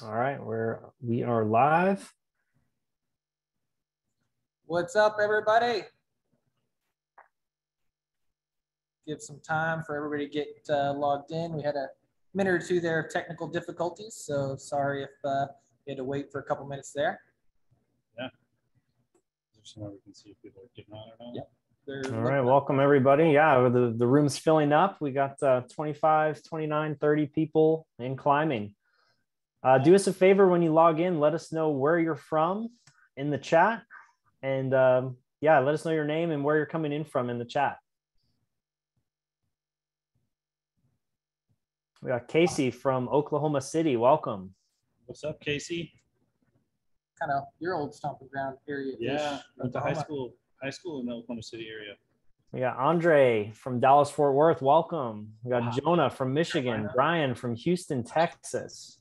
All right, we are live. What's up, everybody? Give some time for everybody to get logged in. We had a minute or two there of technical difficulties, so sorry if we had to wait for a couple minutes there. Yeah. Is there somewhere we can see if people are getting on or not? Yep. All right, welcome everybody. Yeah, the room's filling up. We got 25, 29, 30 people and climbing. Do us a favor when you log in, let us know where you're from in the chat. And yeah, let us know your name and where you're coming in from in the chat. We got Casey from Oklahoma City. Welcome. What's up, Casey? Kind of your old stomping ground area. Yeah, went to high school in the Oklahoma City area. We got Andre from Dallas Fort Worth. Welcome. We got Jonah from Michigan. Brian from Houston, Texas.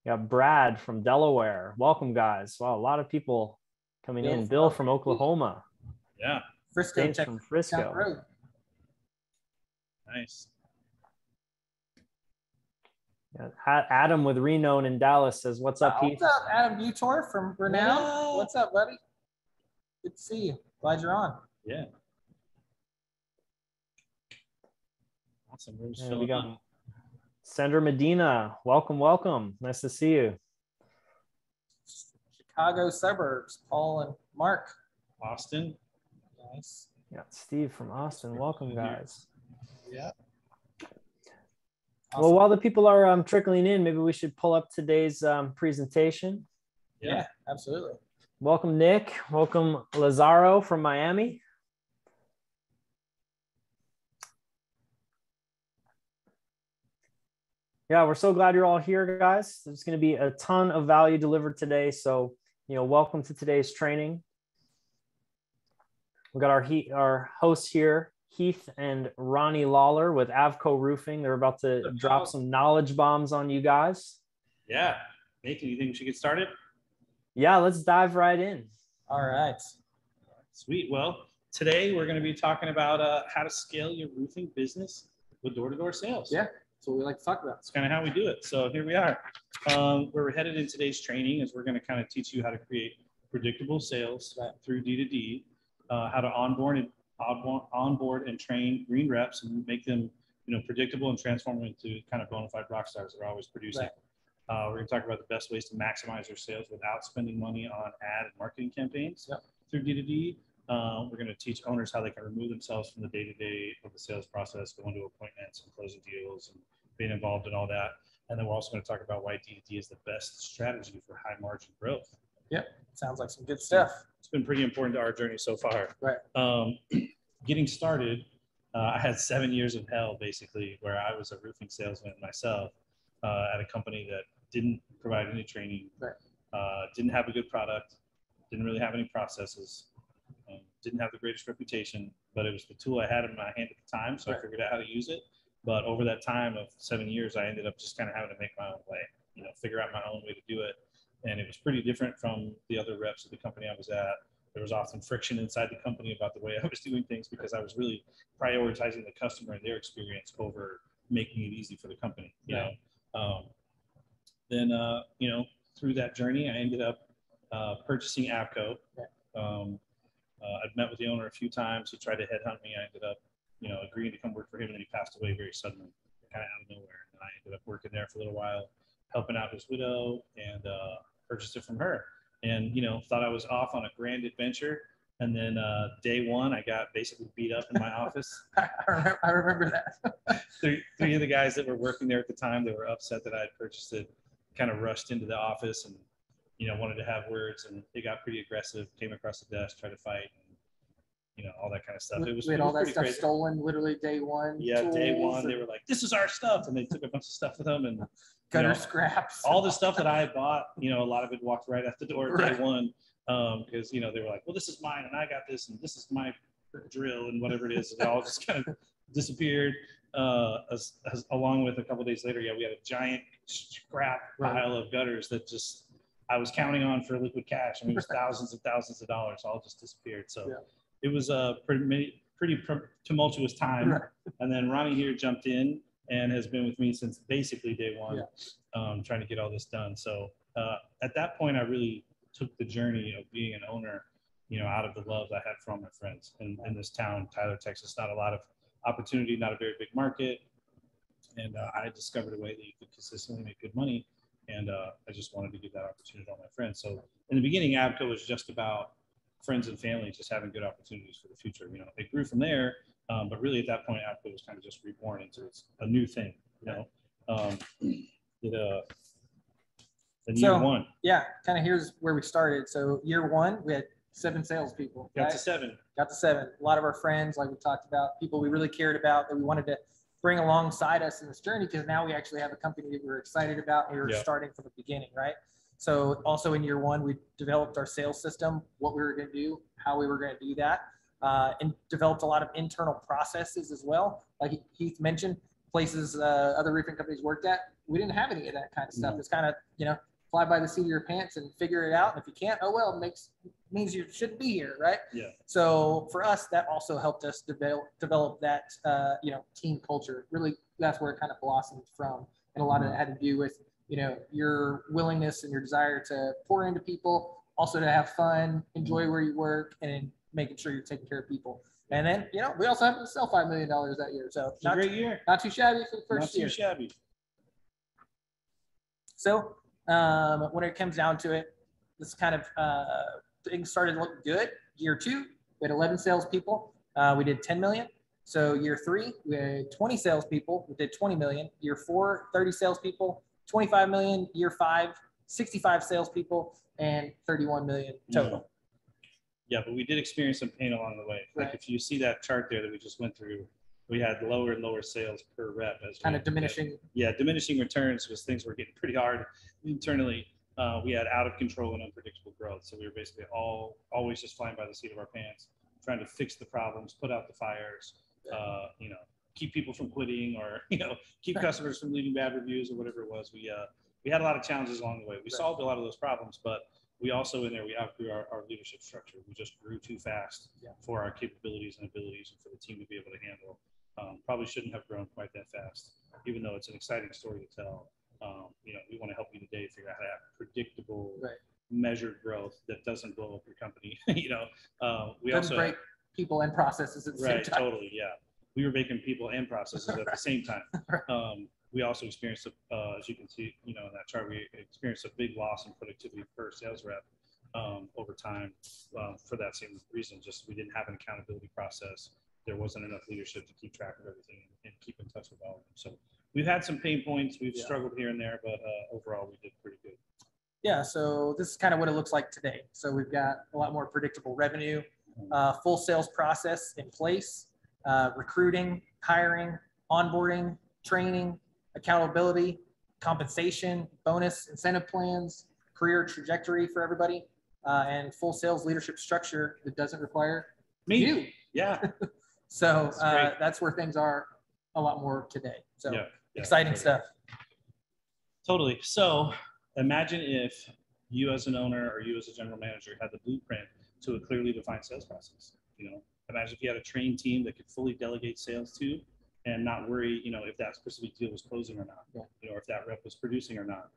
We got Brad from Delaware. Welcome, guys. Wow, a lot of people coming in. Bill from Oklahoma. Yeah. Frisco, James from Frisco. Nice. Yeah, Adam with Reno in Dallas says, "What's up, Heath?" What's up, Adam Butor from Renown? What's up, buddy? Good to see you. Glad you're on. Yeah. Awesome. Yeah, we got Sandra Medina. Welcome, welcome. Nice to see you. Chicago suburbs, Paul and Mark. Austin. Nice. Yeah, Steve from Austin. Welcome, guys. Yeah. Awesome. Well, while the people are trickling in, maybe we should pull up today's presentation. Yeah, absolutely. Welcome, Nick. Welcome, Lazaro from Miami. Yeah, we're so glad you're all here, guys. There's going to be a ton of value delivered today. So, welcome to today's training. We got our hosts here, Heath and Ronnie Lawler with Avco Roofing. They're about to drop some knowledge bombs on you guys. Yeah. Nathan, you think we should get started? Yeah, let's dive right in. All right. Sweet. Well, today we're going to be talking about how to scale your roofing business with door-to-door sales. Yeah, that's what we like to talk about. It's kind of how we do it. So here we are. Where we're headed in today's training is we're going to kind of teach you how to create predictable sales through D2D, how to onboard and train green reps and make them, predictable and transform them into kind of bona fide rock stars that are always producing. Right. We're going to talk about the best ways to maximize your sales without spending money on ad and marketing campaigns through D2D. We're going to teach owners how they can remove themselves from the day-to-day of the sales process, going to appointments and closing deals and being involved in all that. And then we're also going to talk about why D2D is the best strategy for high margin growth. Yep, sounds like some good stuff. It's been pretty important to our journey so far. Right. Getting started, I had 7 years of hell, basically, where I was a roofing salesman myself at a company that didn't provide any training, didn't have a good product, didn't really have any processes, didn't have the greatest reputation, but it was the tool I had in my hand at the time, so I figured out how to use it. But over that time of 7 years, I ended up just kind of having to make my own way, figure out my own way to do it. And it was pretty different from the other reps of the company I was at. There was often friction inside the company about the way I was doing things because I was really prioritizing the customer and their experience over making it easy for the company. Then through that journey, I ended up purchasing Avco. I'd met with the owner a few times. He tried to headhunt me. I ended up, agreeing to come work for him, and he passed away very suddenly, kind of out of nowhere. And I ended up working there for a little while, helping out his widow, and purchased it from her. And thought I was off on a grand adventure. And then day one, I got basically beat up in my office. I remember that. three of the guys that were working there at the time, they were upset that I had purchased it, kind of rushed into the office and wanted to have words, and they got pretty aggressive, came across the desk, tried to fight, and all that kind of stuff. It was all that stuff crazy. Stolen literally day one. Yeah, day one, they were like, "This is our stuff," and they took a bunch of stuff with them, and gutter scraps. All the stuff that I had bought, a lot of it walked right out the door day one, because they were like, "Well, this is mine, and I got this, and this is my drill, and whatever it is," and it all just kind of disappeared. Along with a couple of days later, we had a giant scrap pile of gutters that just I was counting on for liquid cash. I mean, it was thousands and thousands of dollars all just disappeared. So it was a pretty tumultuous time. And then Ronnie here jumped in and has been with me since basically day one, trying to get all this done. So at that point, I really took the journey of being an owner, out of the love I had from my friends in this town, Tyler, Texas. Not a lot of opportunity, not a very big market. And I discovered a way that you could consistently make good money. And I just wanted to give that opportunity to all my friends. So in the beginning, Abco was just about friends and family just having good opportunities for the future. It grew from there. But really at that point, Abco was kind of just reborn into a new thing, year one. Yeah, kind of here's where we started. So year one, we had 7 salespeople. Got to 7. Got to 7. A lot of our friends, like we talked about, people we really cared about that we wanted to bring alongside us in this journey, because now we actually have a company that we're excited about and we were starting from the beginning, right? So also in year one, we developed our sales system, what we were going to do, how we were going to do that, and developed a lot of internal processes as well. Like Heath mentioned, places other roofing companies worked at, we didn't have any of that kind of stuff. It's kind of, fly by the seat of your pants and figure it out. And if you can't, oh well, means you shouldn't be here, right? Yeah. So for us, that also helped us develop that team culture. Really, that's where it kind of blossomed from, and a lot of it had to do with your willingness and your desire to pour into people, also to have fun, enjoy where you work, and making sure you're taking care of people. And then we also happened to sell $5 million that year, so it's a great year. Not too shabby for the first year. Not too shabby. So when it comes down to it, this kind of things started to look good. Year 2, we had 11 salespeople. We did 10 million. So year 3, we had 20 salespeople. We did 20 million. Year 4, 30 salespeople, 25 million. Year 5, 65 salespeople, and 31 million total. Yeah, but we did experience some pain along the way. Right. Like if you see that chart there that we just went through, we had lower and lower sales per rep as kind of diminishing. Diminishing returns was things were getting pretty hard internally. We had out of control and unpredictable growth. So we were basically always just flying by the seat of our pants, trying to fix the problems, put out the fires, keep people from quitting, or, keep customers from leaving bad reviews or whatever it was. We had a lot of challenges along the way. We solved a lot of those problems, but we also in there, we outgrew our leadership structure. We just grew too fast for our capabilities and abilities and for the team to be able to handle. Probably shouldn't have grown quite that fast, even though it's an exciting story to tell. We want to help you today figure out how to have predictable, measured growth that doesn't blow up your company. We doesn't break people and processes at the same time. Totally, yeah. We were breaking people and processes at the same time. We also experienced, as you can see, in that chart, we experienced a big loss in productivity per sales rep over time for that same reason. Just we didn't have an accountability process. There wasn't enough leadership to keep track of everything and keep in touch with all of them. So we've had some pain points. We've struggled here and there, but overall we did pretty good. Yeah, so this is kind of what it looks like today. So we've got a lot more predictable revenue, full sales process in place, recruiting, hiring, onboarding, training, accountability, compensation, bonus, incentive plans, career trajectory for everybody, and full sales leadership structure that doesn't require you. Yeah. So that's where things are a lot more today. So exciting stuff. Totally. So imagine if you as an owner or you as a general manager had the blueprint to a clearly defined sales process. Imagine if you had a trained team that could fully delegate sales to and not worry, if that specific deal was closing or not, or if that rep was producing or not.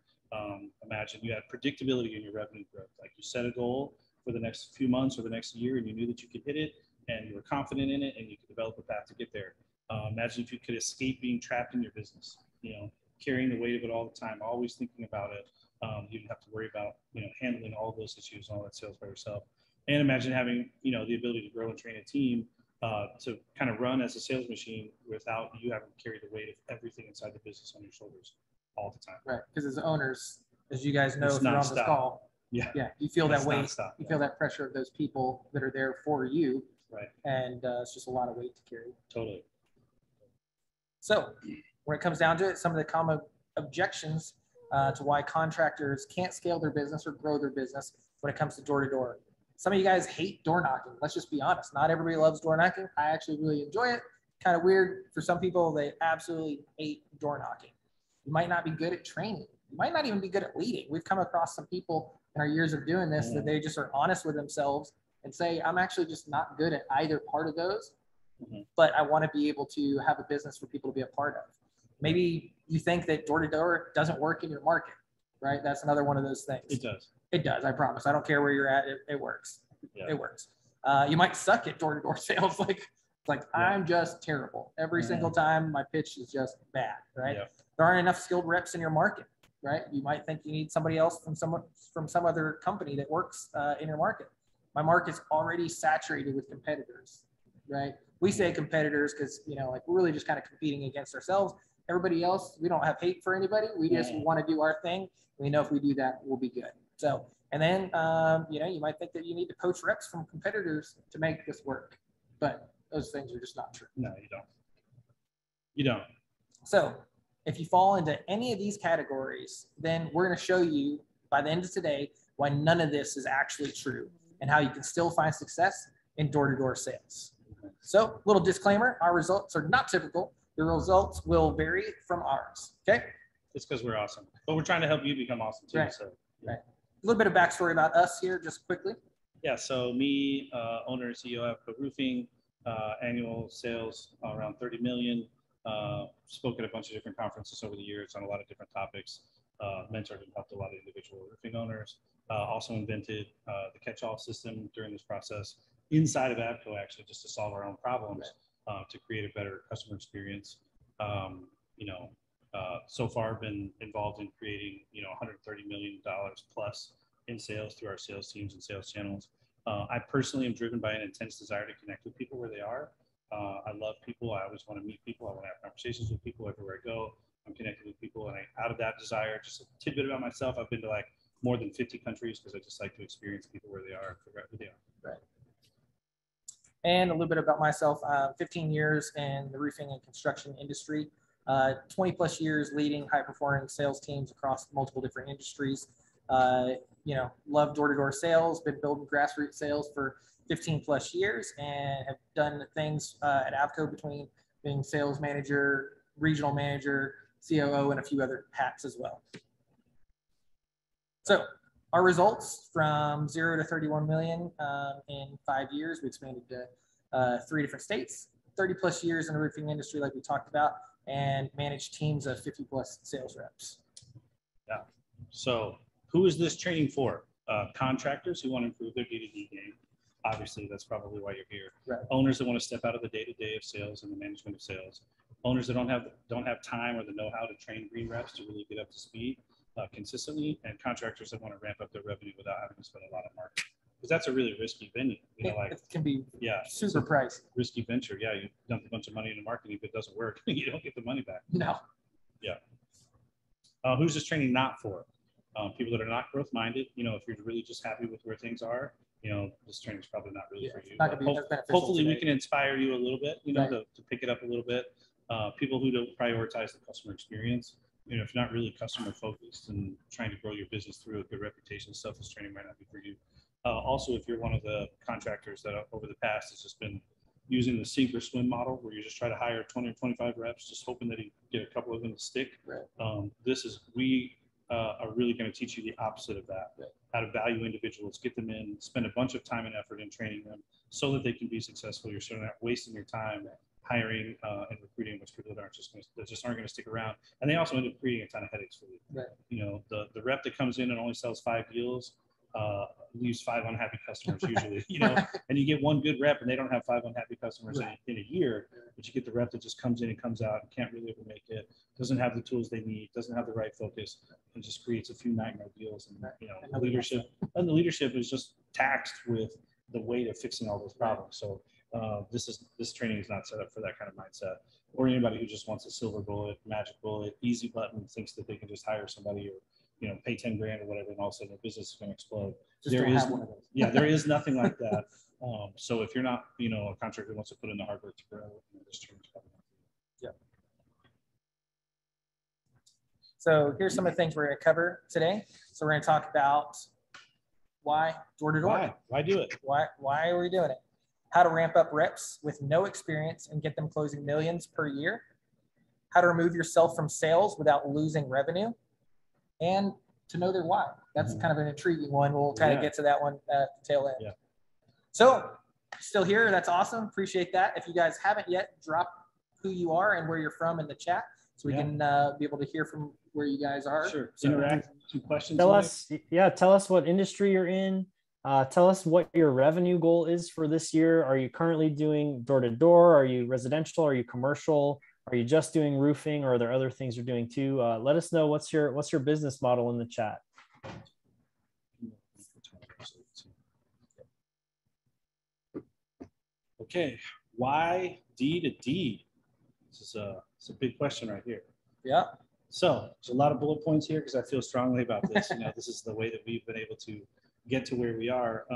Imagine you had predictability in your revenue growth. Like you set a goal for the next few months or the next year and you knew that you could hit it and you were confident in it and you could develop a path to get there. Imagine if you could escape being trapped in your business, carrying the weight of it all the time, always thinking about it. You didn't have to worry about, handling all of those issues and all that sales by yourself. And imagine having, the ability to grow and train a team to kind of run as a sales machine without you having to carry the weight of everything inside the business on your shoulders all the time. Right, because as owners, as you guys know, if you're on this call, you feel that weight, you feel that pressure of those people that are there for you. Right. And it's just a lot of weight to carry. Totally. So when it comes down to it, some of the common objections to why contractors can't scale their business or grow their business when it comes to door-to-door. Some of you guys hate door knocking. Let's just be honest. Not everybody loves door knocking. I actually really enjoy it. Kind of weird for some people. They absolutely hate door knocking. You might not be good at training. You might not even be good at leading. We've come across some people in our years of doing this that they just are honest with themselves and say, I'm actually just not good at either part of those, but I want to be able to have a business for people to be a part of. Maybe you think that door-to-door doesn't work in your market, right? That's another one of those things. It does. It does, I promise. I don't care where you're at, it works. Yeah. It works. You might suck at door-to-door sales. I'm just terrible. Every single time my pitch is just bad, right? Yeah. There aren't enough skilled reps in your market, right? You might think you need somebody else from some other company that works in your market. My market's already saturated with competitors, right? We say competitors because, we're really just kind of competing against ourselves. Everybody else, we don't have hate for anybody. We just want to do our thing. We know if we do that, we'll be good. So, and then, you might think that you need to poach reps from competitors to make this work, but those things are just not true. No, you don't. You don't. So if you fall into any of these categories, then we're going to show you by the end of today why none of this is actually true and how you can still find success in door-to-door sales. So, little disclaimer, our results are not typical. The results will vary from ours, okay? It's because we're awesome. But we're trying to help you become awesome too. Right. So. Right. A little bit of backstory about us here, just quickly. Yeah, so me, owner and CEO of Groth Roofing, annual sales around 30 million. Spoke at a bunch of different conferences over the years on a lot of different topics. Mentored and helped a lot of individual roofing owners. Also invented the catch-all system during this process inside of Avco, actually, just to solve our own problems, to create a better customer experience. So far been involved in creating, $130 million plus in sales through our sales teams and sales channels. I personally am driven by an intense desire to connect with people where they are. I love people. I always want to meet people. I want to have conversations with people everywhere I go. I'm connected with people, and out of that desire, just a tidbit about myself, I've been to more than 50 countries because I just like to experience people where they are, figure out who they are. Right. And a little bit about myself, 15 years in the roofing and construction industry, 20 plus years leading high performing sales teams across multiple different industries. Love door-to-door sales, been building grassroots sales for 15 plus years, and have done things at Avco between being sales manager, regional manager, COO, and a few other hats as well. So our results from 0 to 31 million in 5 years, we expanded to 3 different states, 30 plus years in the roofing industry, like we talked about, and managed teams of 50 plus sales reps. Yeah. So who is this training for? Contractors who want to improve their D2D game. Obviously, that's probably why you're here. Right. Owners that want to step out of the day-to-day of sales and the management of sales. Owners that don't have time or the know-how to train green reps to really get up to speed consistently, and contractors that want to ramp up their revenue without having to spend a lot of marketing. Because that's a really risky venue. It can be super pricey. Risky venture. Yeah, you dump a bunch of money into marketing. If it doesn't work, you don't get the money back. No. Yeah. Who's this training not for? People that are not growth minded. If you're really just happy with where things are, this training is probably not really for you. Not gonna be Hopefully today. we can inspire you a little bit, Right. to pick it up a little bit. People who don't prioritize the customer experience. If you're not really customer focused and trying to grow your business through a good reputation and stuff, this training might not be for you. Also, if you're one of the contractors that over the past has just been using the sink or swim model, where you just try to hire 20 or 25 reps, just hoping that you get a couple of them to stick. Right. We are really going to teach you the opposite of that. Right. How to value individuals, get them in, spend a bunch of time and effort in training them so that they can be successful. You're sort of not wasting your time hiring and recruiting a bunch of people that just aren't going to stick around. And they also end up creating a ton of headaches for you. Right. The rep that comes in and only sells 5 deals leaves 5 unhappy customers usually, and you get one good rep and they don't have 5 unhappy customers in a year, but you get the rep that just comes in and comes out and can't really ever make it, doesn't have the tools they need, doesn't have the right focus, and just creates a few nightmare deals. And the leadership is just taxed with the weight of fixing all those problems. So this training is not set up for that kind of mindset, or anybody who just wants a silver bullet, magic bullet, easy button, thinks that they can just hire somebody or pay 10 grand or whatever, and all of a sudden their business is going to explode. There is nothing like that. So if you're not, a contractor who wants to put in the hard work to grow, this training is probably not for you. Yeah. So here's some of the things we're going to cover today. So we're going to talk about why door-to-door. Why do it? Why are we doing it? How to ramp up reps with no experience and get them closing millions per year. How to remove yourself from sales without losing revenue. And to know their why. That's kind of an intriguing one. We'll kind of get to that one at the tail end. Yeah. So still here. That's awesome. Appreciate that. If you guys haven't yet, drop who you are and where you're from in the chat. so we can be able to hear from where you guys are. Sure. So, interact. Some questions. Tell us what industry you're in. Tell us what your revenue goal is for this year. Are you currently doing door to door? Are you residential? Are you commercial? Are you just doing roofing, or are there other things you're doing too? Let us know what's your business model in the chat. Okay, why D2D? It's a big question right here. Yeah. So there's a lot of bullet points here because I feel strongly about this. This is the way that we've been able to get to where we are.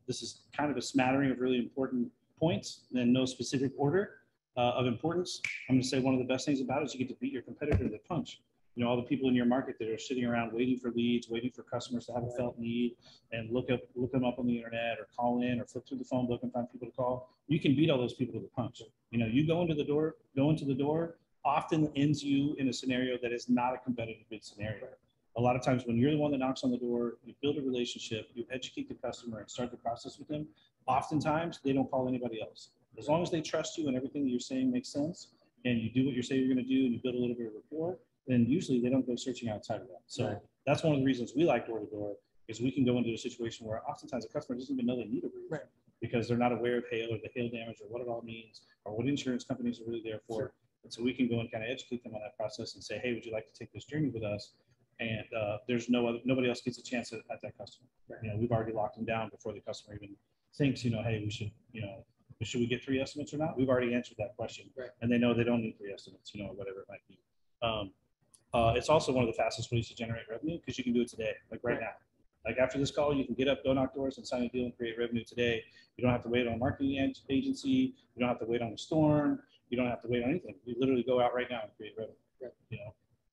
This is kind of a smattering of really important points in no specific order of importance. I'm going to say one of the best things about it is you get to beat your competitor to the punch. All the people in your market that are sitting around waiting for leads, waiting for customers to have a felt need, and look them up on the internet or call in or flip through the phone book and find people to call. You can beat all those people to the punch. You go into the door often ends you in a scenario that is not a competitive bid scenario. A lot of times when you're the one that knocks on the door, you build a relationship, you educate the customer and start the process with them, oftentimes they don't call anybody else. As long as they trust you and everything that you're saying makes sense, and you do what you say you're going to do, and you build a little bit of rapport, then usually they don't go searching outside of that. So that's one of the reasons we like door to door, is we can go into a situation where oftentimes a customer doesn't even know they need a roof because they're not aware of hail or the hail damage or what it all means or what insurance companies are really there for. Sure. And so we can go and kind of educate them on that process and say, hey, would you like to take this journey with us? And there's nobody else gets a chance at that customer. We've already locked them down before the customer even thinks, hey, we should, should we get 3 estimates or not? We've already answered that question, and they know they don't need 3 estimates, or whatever it might be. It's also one of the fastest ways to generate revenue because you can do it today, like right now. Like after this call, you can get up, go knock doors, and sign a deal and create revenue today. You don't have to wait on a marketing agency. You don't have to wait on a storm. You don't have to wait on anything. You literally go out right now and create revenue.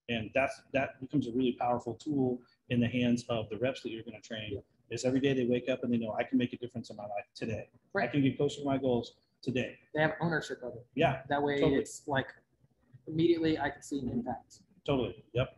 And that becomes a really powerful tool in the hands of the reps that you're going to train. Is every day they wake up and they know I can make a difference in my life today. I can get closer to my goals today. They have ownership of it. Yeah. That way it's like immediately I can see an impact. Totally. Yep.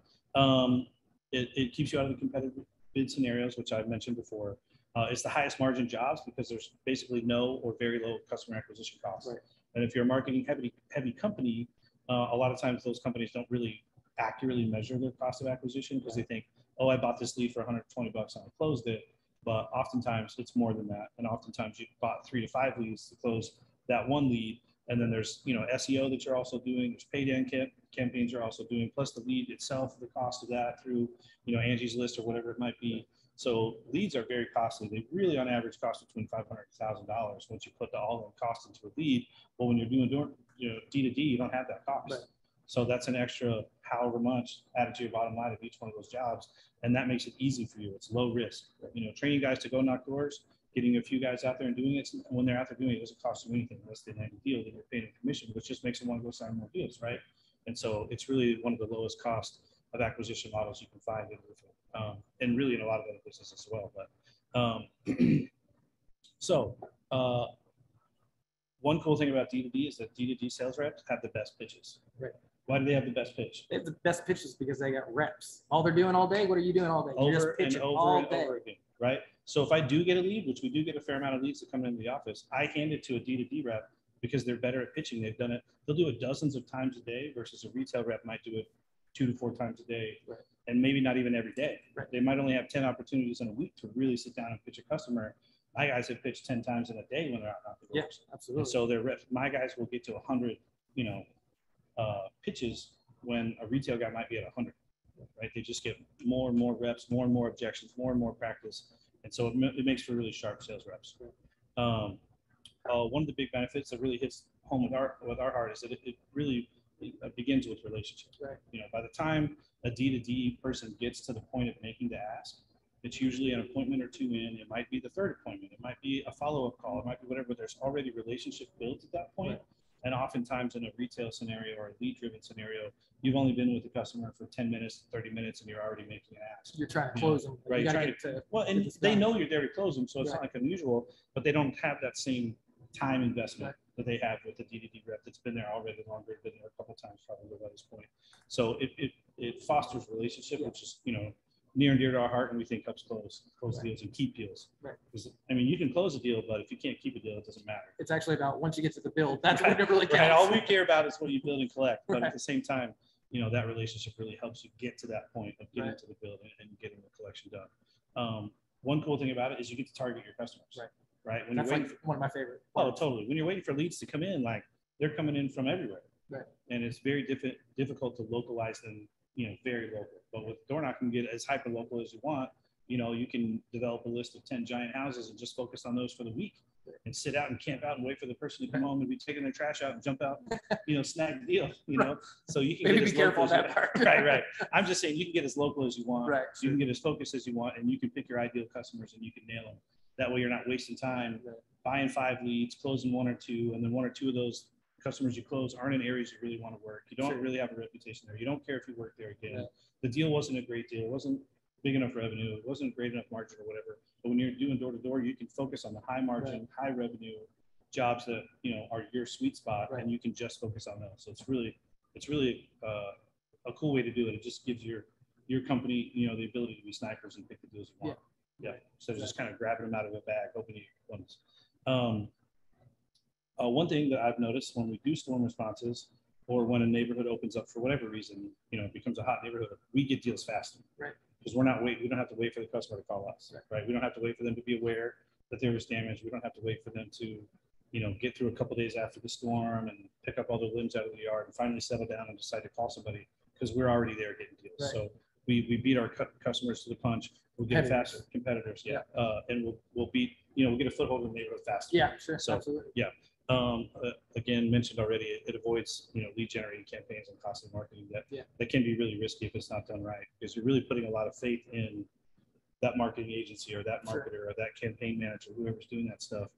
It keeps you out of the competitive bid scenarios, which I've mentioned before. It's the highest margin jobs because there's basically no or very low customer acquisition costs. And if you're a marketing heavy company, a lot of times those companies don't really accurately measure their cost of acquisition because they think, oh, I bought this lead for $120 and I closed it. But oftentimes it's more than that. And oftentimes you bought 3 to 5 leads to close that one lead. And then there's, SEO that you're also doing. There's paid ad campaigns you're also doing, plus the lead itself, the cost of that through, Angie's List or whatever it might be. So leads are very costly. They really, on average, cost between $500 to $1,000 once you put the all-in cost into a lead. But when you're doing, D2D, you don't have that cost. So that's an extra however much added to your bottom line of each one of those jobs. And that makes it easy for you. It's low risk. Training guys to go knock doors, getting a few guys out there and doing it. When they're out there doing it, it doesn't cost them anything unless they land a deal that you're paying a commission, which just makes them want to go sign more deals, right? And so it's really one of the lowest cost of acquisition models you can find in roofing, and really in a lot of other businesses as well. But one cool thing about D2D is that D2D sales reps have the best pitches. Why do they have the best pitch? They have the best pitches because they got reps. All they're doing all day, what are you doing all day? You're just pitching all day. Over again, right? So if I do get a lead, which we do get a fair amount of leads that come into the office, I hand it to a D2D rep because they're better at pitching. They've done it. They'll do it dozens of times a day versus a retail rep might do it 2 to 4 times a day, and maybe not even every day. They might only have 10 opportunities in a week to really sit down and pitch a customer. My guys have pitched 10 times in a day when they're out knocking doors. Yeah, absolutely. And so their reps, my guys will get to 100, pitches when a retail guy might be at 100, right? They just get more and more reps, more and more objections, more and more practice. And so it makes for really sharp sales reps. One of the big benefits that really hits home with our heart is that it really begins with relationships. By the time a D2D person gets to the point of making the ask, it's usually an appointment or 2 in. It might be the 3rd appointment. It might be a follow-up call. It might be whatever, but there's already relationship built at that point. And oftentimes in a retail scenario or a lead-driven scenario, you've only been with the customer for 10 minutes, 30 minutes, and you're already making an ask. You're trying to close them. Right. And they know you're there to close them, so it's not like unusual, but they don't have that same time investment that they have with the D2D rep that's been there already longer, been there a couple of times probably by this point. So it fosters relationship, which is, near and dear to our heart, and we think helps close deals and keep deals. Right. Because I mean, you can close a deal, but if you can't keep a deal, it doesn't matter. It's actually about once you get to the build, that's when it really counts. Right. All we care about is what you build and collect. But at the same time, you know, that relationship really helps you get to that point of getting to the build and getting the collection done. One cool thing about it is you get to target your customers. Right. When that's you're like one of my favorite parts. Oh, totally. When you're waiting for leads to come in, like they're coming in from everywhere. Right. And it's very difficult to localize them, you know, very local. But with door knocking, you get as hyper local as you want. You know, you can develop a list of 10 giant houses and just focus on those for the week and sit out and camp out and wait for the person to come home and be taking their trash out and jump out, you know, snag the deal, you know. So you can maybe get be careful that part. Right. I'm just saying you can get as local as you want. Right. So you can get as focused as you want, and you can pick your ideal customers and you can nail them. That way you're not wasting time buying 5 leads, closing 1 or 2, and then 1 or 2 of those customers you close aren't in areas you really want to work. You don't really have a reputation there. You don't care if you work there again. The deal wasn't a great deal. It wasn't big enough revenue. It wasn't great enough margin or whatever. But when you're doing door to door, you can focus on the high margin, high revenue jobs that, you know, are your sweet spot, and you can just focus on those. So it's really a cool way to do it. It just gives your company, you know, the ability to be snipers and pick the deals you want. So just kind of grabbing them out of a bag, hoping you get ones. One thing that I've noticed when we do storm responses, or when a neighborhood opens up for whatever reason, you know, it becomes a hot neighborhood, we get deals faster. Because we don't have to wait for the customer to call us. Right. We don't have to wait for them to be aware that there was damage. We don't have to wait for them to, you know, get through a couple of days after the storm and pick up all the limbs out of the yard and finally settle down and decide to call somebody, because we're already there getting deals. So we beat our customers to the punch. We'll get faster. Competitors. And we'll beat, you know, we'll get a foothold in the neighborhood faster. So, absolutely. Again, mentioned already, it avoids, you know, lead generating campaigns and costly marketing that can be really risky if it's not done right, because you're really putting a lot of faith in that marketing agency or that marketer or that campaign manager, whoever's doing that stuff.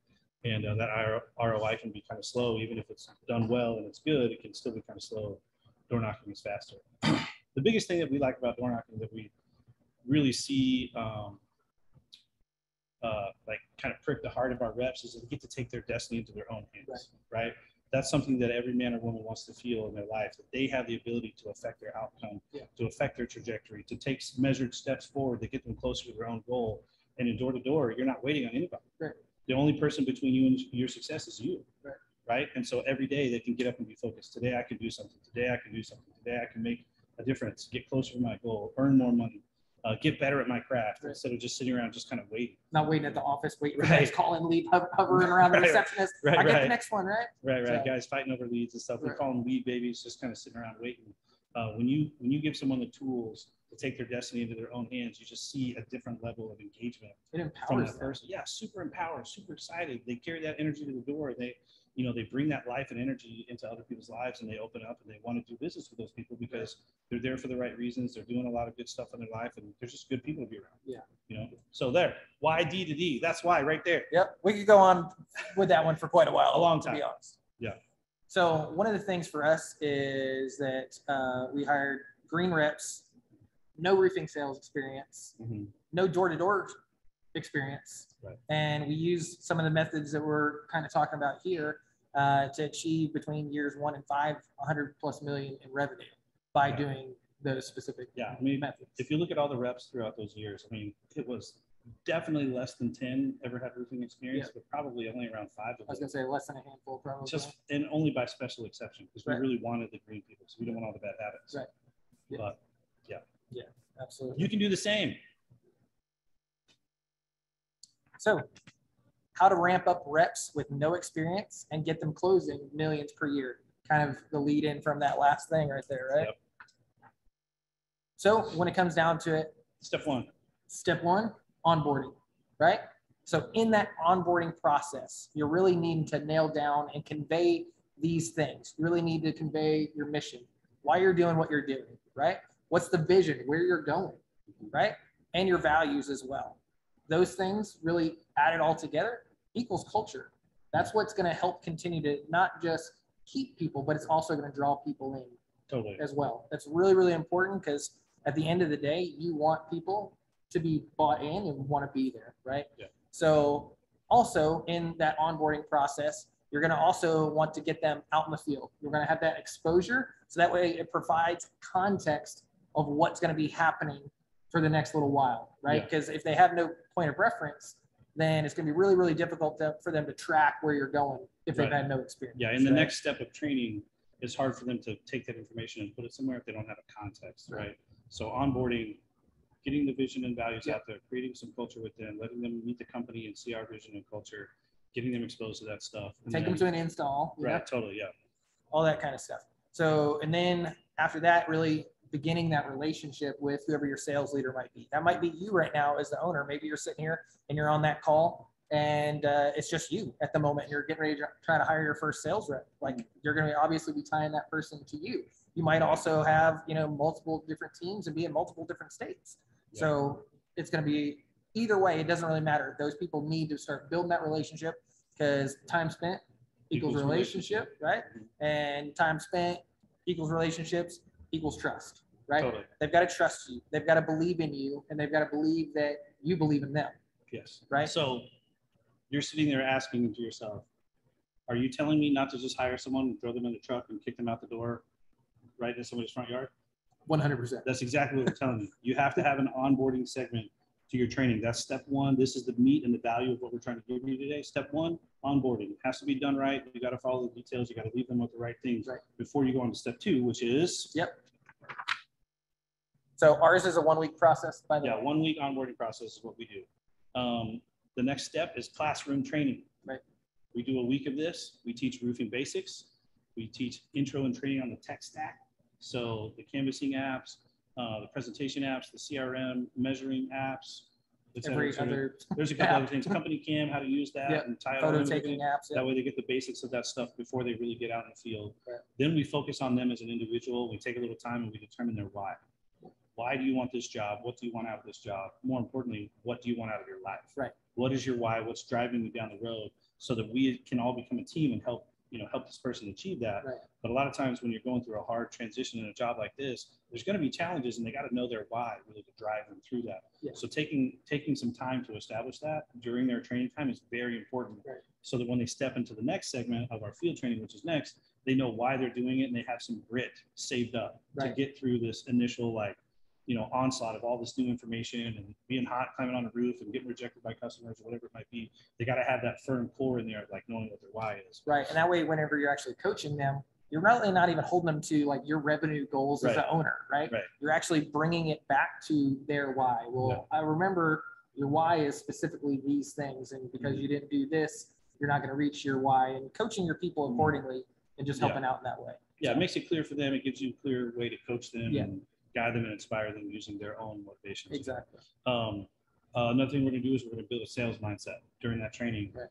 And that ROI can be kind of slow. Even if it's done well and it's good, it can still be kind of slow. Door knocking is faster. The biggest thing that we like about door knocking that we really see like kind of prick the heart of our reps is that they get to take their destiny into their own hands, right? That's something that every man or woman wants to feel in their life, that they have the ability to affect their outcome, to affect their trajectory, to take measured steps forward that get them closer to their own goal. And in door to door, you're not waiting on anybody. The only person between you and your success is you, right? And so every day they can get up and be focused. Today I can do something. Today I can do something. Today I can make a difference, get closer to my goal, earn more money. Get better at my craft instead of just sitting around just kind of waiting. Not waiting at the office, waiting for the next call and lead, hovering around the receptionist. I get the next one, right? Right. Guys fighting over leads and stuff. We call them lead babies, just kind of sitting around waiting. When you give someone the tools to take their destiny into their own hands, you just see a different level of engagement from that person. Yeah, super empowered, super excited. They carry that energy to the door. They bring that life and energy into other people's lives, and they open up and they want to do business with those people because they're there for the right reasons. They're doing a lot of good stuff in their life, and they're just good people to be around. You know, so there. Why D2D? That's why right there. Yep. We could go on with that one for quite a while. A long time. To be honest. Yeah. So one of the things for us is that we hired green reps, no roofing sales experience, no door-to-door experience, and we use some of the methods that we're kind of talking about here to achieve between years 1 and 5, 100+ million in revenue by doing those specific methods. If you look at all the reps throughout those years, I mean, it was definitely less than 10 ever had roofing experience, but probably only around 5 of them. I was gonna say less than a handful, probably. And only by special exception, because we really wanted the green people, so we didn't want all the bad habits. But yeah, absolutely. You can do the same. So, how to ramp up reps with no experience and get them closing millions per year. Kind of the lead in from that last thing right there, right? So when it comes down to it, Step one, onboarding, right? So in that onboarding process, you're really needing to nail down and convey these things. You really need to convey your mission, why you're doing what you're doing, right? What's the vision, where you're going, right? And your values as well. Those things really added all together equals culture. That's what's going to help continue to not just keep people, but it's also going to draw people in as well. That's really, really important because at the end of the day, you want people to be bought in and want to be there, right? So also in that onboarding process, you're going to also want to get them out in the field. You're going to have that exposure. So that way it provides context of what's going to be happening for the next little while, right? Because if they have no point of reference, then it's going to be really, really difficult for them to track where you're going if they've had no experience. Yeah, and the next step of training, it's hard for them to take that information and put it somewhere if they don't have a context, right? So onboarding, getting the vision and values out there, creating some culture with them, letting them meet the company and see our vision and culture, getting them exposed to that stuff. Take them to an install. Right, totally, all that kind of stuff. So, and then after that, really beginning that relationship with whoever your sales leader might be. That might be you right now as the owner. Maybe you're sitting here and you're on that call and it's just you at the moment. You're getting ready to try to hire your first sales rep. Like you're going to obviously be tying that person to you. You might also have, you know, multiple different teams and be in multiple different states. So it's going to be either way. It doesn't really matter. Those people need to start building that relationship because time spent equals relationship, right? And time spent equals relationships equals trust, right? Totally. They've got to trust you. They've got to believe in you, and they've got to believe that you believe in them. Yes. Right. So you're sitting there asking to yourself, are you telling me not to just hire someone and throw them in the truck and kick them out the door right in somebody's front yard? 100%. That's exactly what we're telling you. You have to have an onboarding segment to your training. That's step one. This is the meat and the value of what we're trying to give you today. Step one, onboarding. It has to be done right. You got to follow the details. You got to leave them with the right things before you go on to step two, which is. So ours is a 1 week process, by the way. 1 week onboarding process is what we do. The next step is classroom training. Right. We do a week of this. We teach roofing basics. We teach intro and training on the tech stack. So the canvassing apps, the presentation apps, the CRM, measuring apps. There's a couple other things. Company Cam, how to use that, and tie it all photo taking apps. That way they get the basics of that stuff before they really get out in the field. Right. Then we focus on them as an individual. We take a little time and we determine their why. Why do you want this job? What do you want out of this job? More importantly, what do you want out of your life? Right. What is your why? What's driving you down the road so that we can all become a team and help this person achieve that. Right. But a lot of times when you're going through a hard transition in a job like this, there's going to be challenges and they got to know their why really to drive them through that. Yeah. So taking some time to establish that during their training time is very important. Right. So that when they step into the next segment of our field training, which is next, they know why they're doing it and they have some grit saved up to get through this initial onslaught of all this new information and being hot, climbing on the roof and getting rejected by customers or whatever it might be. They got to have that firm core in there, like knowing what their why is. Right. And that way, whenever you're actually coaching them, you're really not even holding them to like your revenue goals as an owner, right? You're actually bringing it back to their why. Well, I remember your why is specifically these things. And because you didn't do this, you're not going to reach your why, and coaching your people accordingly and just helping out in that way. Yeah. It makes it clear for them. It gives you a clear way to coach them and guide them and inspire them using their own motivations. Exactly. Another thing we're going to do is we're going to build a sales mindset during that training. Right.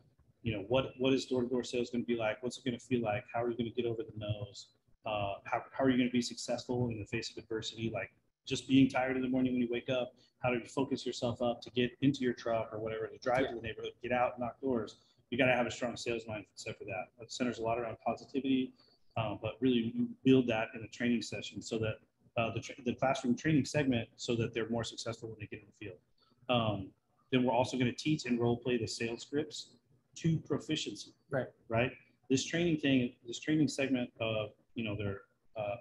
What is door-to-door sales going to be like? What's it going to feel like? How are you going to get over the nose? How are you going to be successful in the face of adversity? Like just being tired in the morning when you wake up, how do you focus yourself up to get into your truck or whatever, to drive to the neighborhood, get out, knock doors. You got to have a strong sales mindset for that. It centers a lot around positivity, but really you build that in a training session so that the classroom training segment so that they're more successful when they get in the field. Then we're also going to teach and role play the sales scripts to proficiency. Right. This training segment of their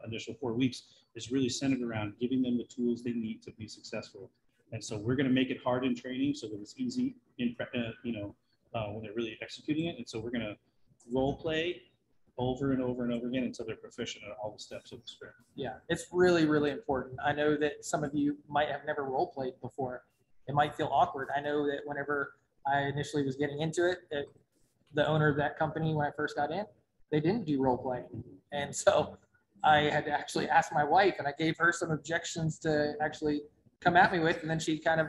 initial 4 weeks is really centered around giving them the tools they need to be successful. And so we're going to make it hard in training so that it's easy when they're really executing it. And so we're going to role play over and over and over again until they're proficient at all the steps of the script. Yeah, it's really, really important. I know that some of you might have never role played before. It might feel awkward. I know that whenever I initially was getting into it, the owner of that company, when I first got in, they didn't do role playing. And so I had to actually ask my wife, and I gave her some objections to actually come at me with, and then she kind of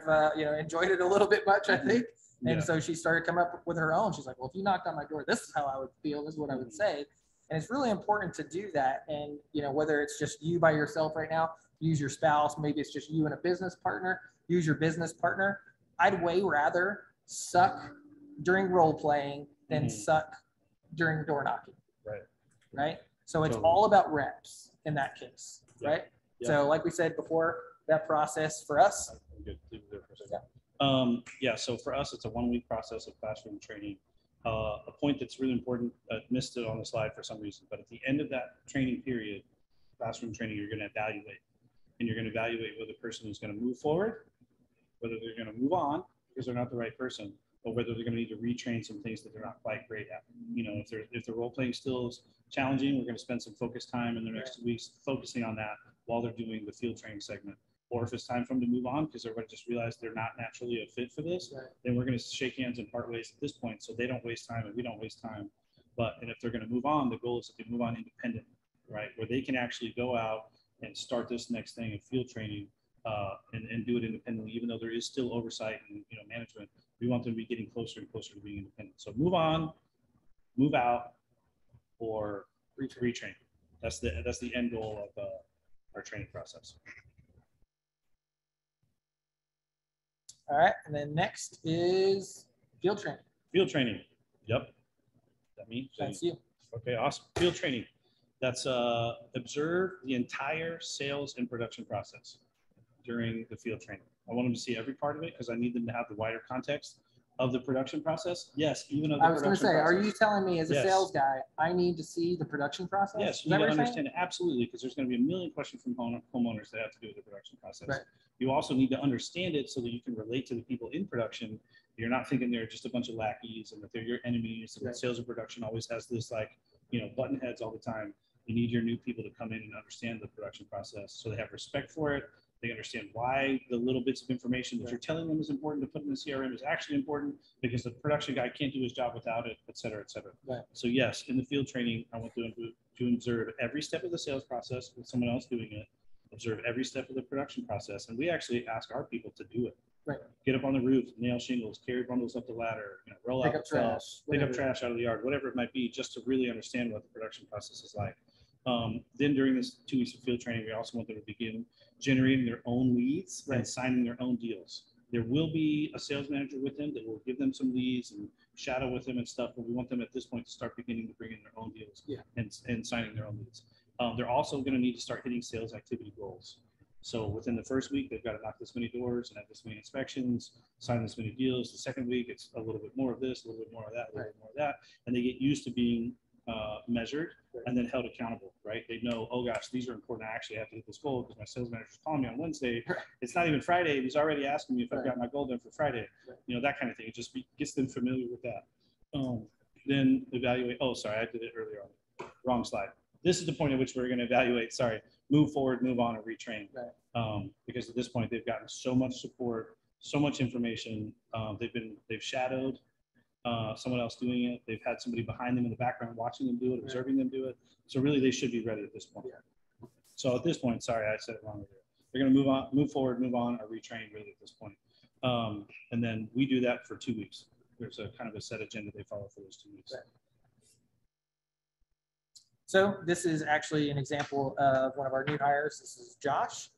enjoyed it a little bit much, I think. And so she started coming up with her own. She's like, well, if you knocked on my door, this is how I would feel. This is what I would say. And it's really important to do that. And, whether it's just you by yourself right now, use your spouse, maybe it's just you and a business partner, use your business partner. I'd way rather suck during role playing than suck during door knocking. Right. So it's all about reps in that case. Right. So like we said before, that process for us. So for us, it's a 1 week process of classroom training. A point that's really important, missed it on the slide for some reason, but at the end of that training period, classroom training, you're going to evaluate. and you're going to evaluate whether the person is going to move forward, whether they're going to move on because they're not the right person, or whether they're going to need to retrain some things that they're not quite great at. You know, if the role playing still is challenging, we're going to spend some focus time in the next 2 weeks focusing on that while they're doing the field training segment. Or if it's time for them to move on because they're going to just realize they're not naturally a fit for this, then we're going to shake hands and part ways at this point so they don't waste time and we don't waste time. And if they're going to move on, the goal is that they move on independent, right? Where they can actually go out and start this next thing in field training and do it independently, even though there is still oversight and management. We want them to be getting closer and closer to being independent. So move on, move out, or retrain. That's the end goal of our training process. All right, and then next is field training. Field training. Yep. That means that's you. Okay, awesome. Field training. That's observe the entire sales and production process during the field training. I want them to see every part of it because I need them to have the wider context of the production process. Yes, even of the I was going to say, process. are you telling me as a sales guy, I need to see the production process? Yes, you need to understand it. Absolutely, because there's going to be a million questions from homeowners that have to do with the production process. Right. You also need to understand it so that you can relate to the people in production. You're not thinking they're just a bunch of lackeys and that they're your enemies. And sales and production always has this button heads all the time. You need your new people to come in and understand the production process so they have respect for it. They understand why the little bits of information that you're telling them is important to put in the CRM is actually important because the production guy can't do his job without it, et cetera, et cetera. Right. So yes, in the field training, I want them to observe every step of the sales process with someone else doing it, observe every step of the production process. And we actually ask our people to do it. Right. Get up on the roof, nail shingles, carry bundles up the ladder, roll out the trash, pick up trash out of the yard, whatever it might be, just to really understand what the production process is like. Then during this 2 weeks of field training, we also want them to begin generating their own leads and signing their own deals. There will be a sales manager with them that will give them some leads and shadow with them and stuff, but we want them at this point to start beginning to bring in their own deals and signing their own leads. They're also going to need to start hitting sales activity goals. So within the first week, they've got to knock this many doors and have this many inspections, sign this many deals. The second week, it's a little bit more of this, a little bit more of that, a little bit more of that. And they get used to being measured and then held accountable, right? They know, oh gosh, these are important. I actually have to hit this goal because my sales manager's calling me on Wednesday. It's not even Friday. He's already asking me if I've got my goal done for Friday. That kind of thing. It just gets them familiar with that. Then evaluate. Oh, sorry, I did it earlier on. Wrong slide. This is the point at which we're going to evaluate. Sorry, move forward, move on, or retrain. Because at this point, they've gotten so much support, so much information. They've shadowed someone else doing it. They've had somebody behind them in the background watching them do it, observing them do it. So really, they should be ready at this point. So at this point, sorry, I said it wrong earlier. They're going to move forward, move on, or retrain really at this point. And then we do that for 2 weeks. There's a kind of a set agenda they follow for those 2 weeks. So this is actually an example of one of our new hires. This is Josh.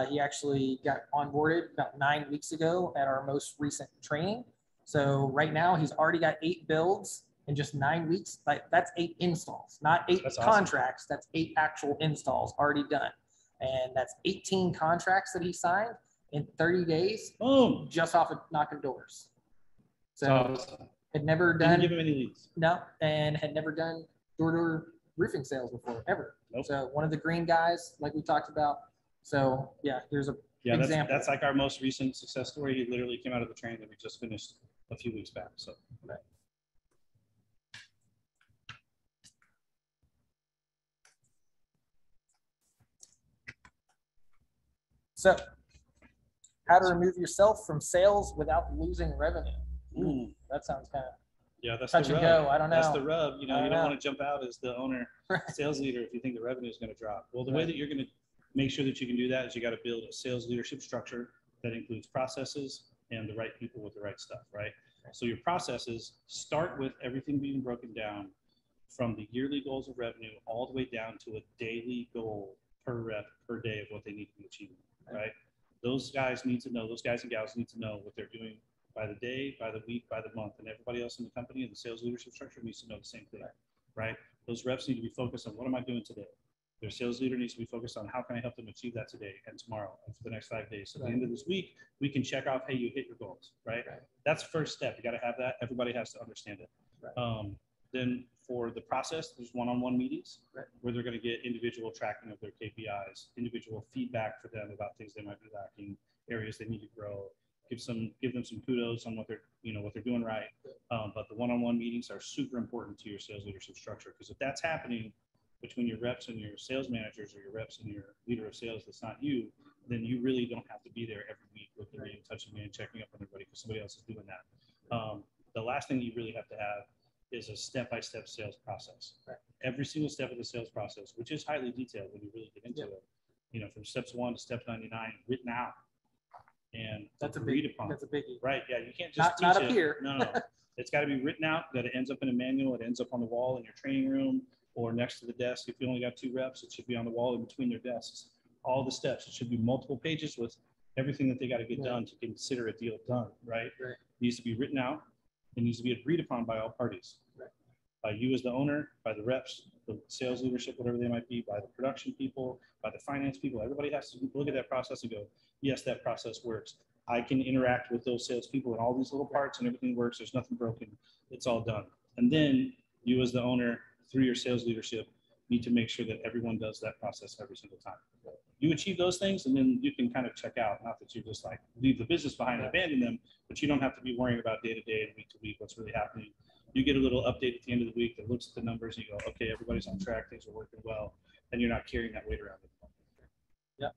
He actually got onboarded about 9 weeks ago at our most recent training. So right now he's already got 8 builds in just 9 weeks. That's 8 installs, not 8 contracts. Awesome. That's 8 actual installs already done. And that's 18 contracts that he signed in 30 days. Boom. Just off of knocking doors. So awesome. Had never done. Didn't give him any leads. No, and had never done door-to-door roofing sales before, ever. Nope. So one of the green guys, like we talked about. So yeah, here's a example. That's like our most recent success story. He literally came out of the training that we just finished a few weeks back. So right. So how to remove yourself from sales without losing revenue. Ooh, that sounds kind of that's touch the rub. And go. I don't know. That's the rub. You don't want to jump out as the owner, sales leader if you think the revenue is going to drop. Well, the way that you're going to make sure that you can do that is you got to build a sales leadership structure that includes processes and the right people with the right stuff, right? So your processes start with everything being broken down from the yearly goals of revenue all the way down to a daily goal per rep per day of what they need to be achieving, right? Those guys need to know, those guys and gals need to know what they're doing by the day, by the week, by the month, and everybody else in the company and the sales leadership structure needs to know the same thing, right? Those reps need to be focused on what am I doing today? Their sales leader needs to be focused on how can I help them achieve that today and tomorrow and for the next 5 days. So at the end of this week, we can check off, hey, you hit your goals, right? That's the first step. You got to have that. Everybody has to understand it. Then for the process, there's one-on-one meetings where they're going to get individual tracking of their KPIs, individual feedback for them about things they might be lacking, areas they need to grow, give them some kudos on what they're doing right. But the one-on-one meetings are super important to your sales leadership structure, because if that's happening between your reps and your sales managers, or your reps and your leader of sales that's not you, then you really don't have to be there every week looking at you, touching me, and checking up on everybody because somebody else is doing that. The last thing you really have to have is a step-by-step sales process. Every single step of the sales process, which is highly detailed when you really get into it, from steps 1 to step 99, written out and agreed upon. That's a biggie. Right? Yeah, you can't just not teach up it. here. No. It's got to be written out. That it ends up in a manual. It ends up on the wall in your training room or next to the desk. If you only got 2 reps, it should be on the wall in between their desks. All the steps. It should be multiple pages with everything that they got to get done to consider a deal done. Right? It needs to be written out. It needs to be agreed upon by all parties. By you as the owner, by the reps, the sales leadership, whatever they might be, by the production people, by the finance people. Everybody has to look at that process and go, yes, that process works. I can interact with those salespeople in all these little parts and everything works. There's nothing broken. It's all done. And then you as the owner, through your sales leadership, need to make sure that everyone does that process every single time. You achieve those things, and then you can kind of check out. Not that you just like leave the business behind and abandon them, but you don't have to be worrying about day to day and week to week what's really happening. You get a little update at the end of the week that looks at the numbers and you go, okay, everybody's on track, things are working well, and you're not carrying that weight around anymore.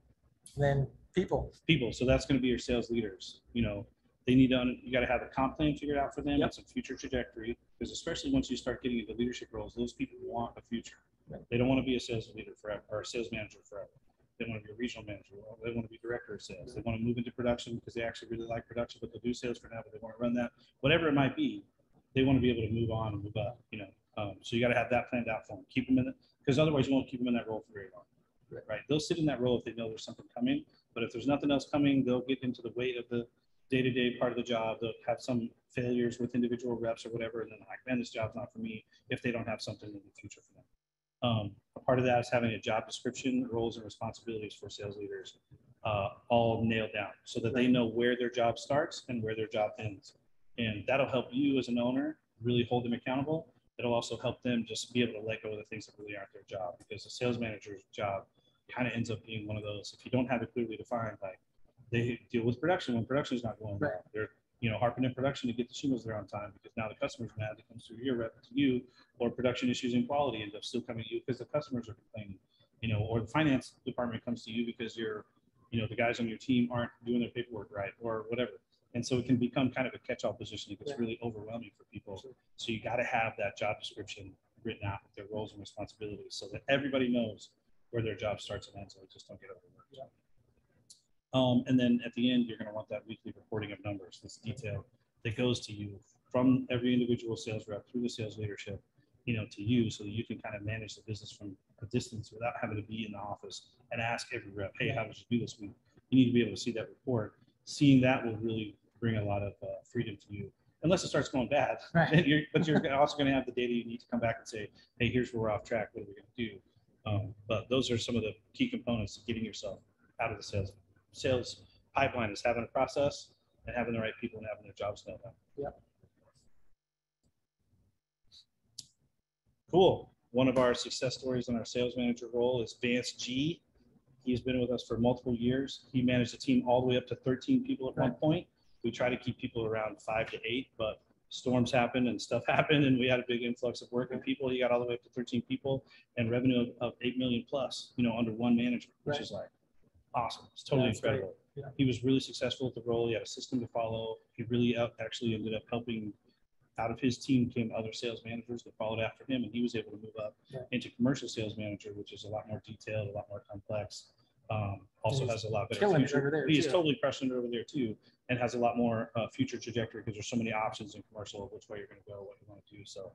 Then people. So that's going to be your sales leaders. They need to, you got to have a comp plan figured out for them and some future trajectory, because especially once you start getting into leadership roles, those people want a future. They don't want to be a sales leader forever or a sales manager forever. They want to be a regional manager. They want to be director of sales. They want to move into production because they actually really like production, but they'll do sales for now, but they want to run that. Whatever it might be, they want to be able to move on and move up, So you got to have that planned out for them. Keep them in it, because otherwise you won't keep them in that role for very long. Right? They'll sit in that role if they know there's something coming, but if there's nothing else coming, they'll get into the weight of the day-to-day part of the job. They'll have some failures with individual reps or whatever, and then like, man, this job's not for me if they don't have something in the future for them. A part of that is having a job description, roles and responsibilities for sales leaders all nailed down so that they know where their job starts and where their job ends. And that'll help you as an owner really hold them accountable. It'll also help them just be able to let go of the things that really aren't their job, because the sales manager's job kind of ends up being one of those, if you don't have it clearly defined, like they deal with production when production is not going well. They're harping in production to get the shingles there on time because now the customer's mad. It comes through your rep to you, or production issues in quality end up still coming to you because the customers are complaining, or the finance department comes to you because the guys on your team aren't doing their paperwork right or whatever. And so it can become kind of a catch-all position. It gets really overwhelming for people. So you got to have that job description written out with their roles and responsibilities so that everybody knows where their job starts and ends, so they just don't get overworked. And then at the end, you're going to want that weekly reporting of numbers, this detail that goes to you from every individual sales rep through the sales leadership, to you, so that you can kind of manage the business from a distance without having to be in the office and ask every rep, hey, how did you do this week? You need to be able to see that report. Seeing that will really bring a lot of freedom to you, unless it starts going bad. But you're also going to have the data you need to come back and say, hey, here's where we're off track. What are we going to do? But those are some of the key components of getting yourself out of the sales pipeline, is having a process and having the right people and having their jobs nailed down. Cool. One of our success stories in our sales manager role is Vance G. He's been with us for multiple years. He managed a team all the way up to 13 people at one point. We try to keep people around 5 to 8, but storms happened and stuff happened, and we had a big influx of working people. He got all the way up to 13 people and revenue of 8 million plus, under one manager, which is like awesome. It's totally incredible. He was really successful at the role. He had a system to follow. He really actually ended up helping. Out of his team came other sales managers that followed after him, and he was able to move up into commercial sales manager, which is a lot more detailed, a lot more complex. Also has a lot better future. He's totally crushing it over there too, and has a lot more future trajectory because there's so many options in commercial of which way you're going to go, what you want to do. So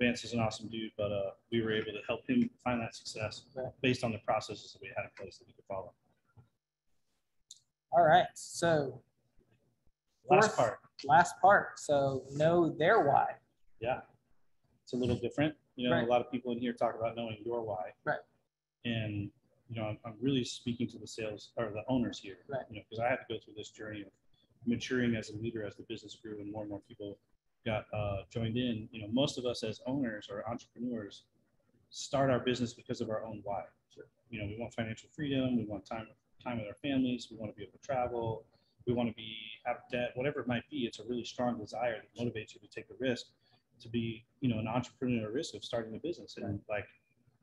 Vance is an awesome dude, but we were able to help him find that success based on the processes that we had in place that he could follow. All right, so last part. So know their why. Yeah, it's a little different. A lot of people in here talk about knowing your why. And I'm really speaking to the sales or the owners here. Because I had to go through this journey of maturing as a leader as the business grew and more people got joined in, you know, most of us as owners or entrepreneurs start our business because of our own why. Sure. You know, we want financial freedom, we want time with our families, we want to be able to travel, we want to be out of debt, whatever it might be. It's a really strong desire that motivates you to take the risk to be, you know, an entrepreneur risk of starting a business. And like,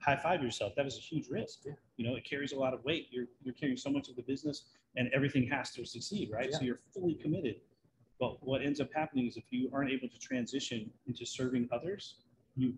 high five yourself. That is a huge risk. Yeah. You know, it carries a lot of weight. You're carrying so much of the business and everything has to succeed, right? Yeah. So you're fully committed. But what ends up happening is if you aren't able to transition into serving others, you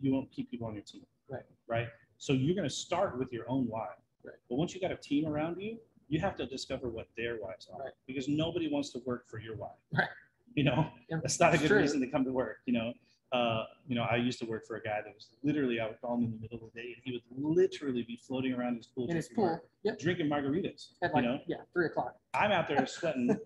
won't keep people on your team. Right. Right. So you're going to start with your own why. Right. But once you got a team around you, you have to discover what their whys are. Right. Because nobody wants to work for your why. Right. You know, that's not a good reason to come to work. You know, I used to work for a guy that was literally, I would call him in the middle of the day, and he would literally be floating around his pool, drinking margaritas. At like, 3 o'clock. I'm out there sweating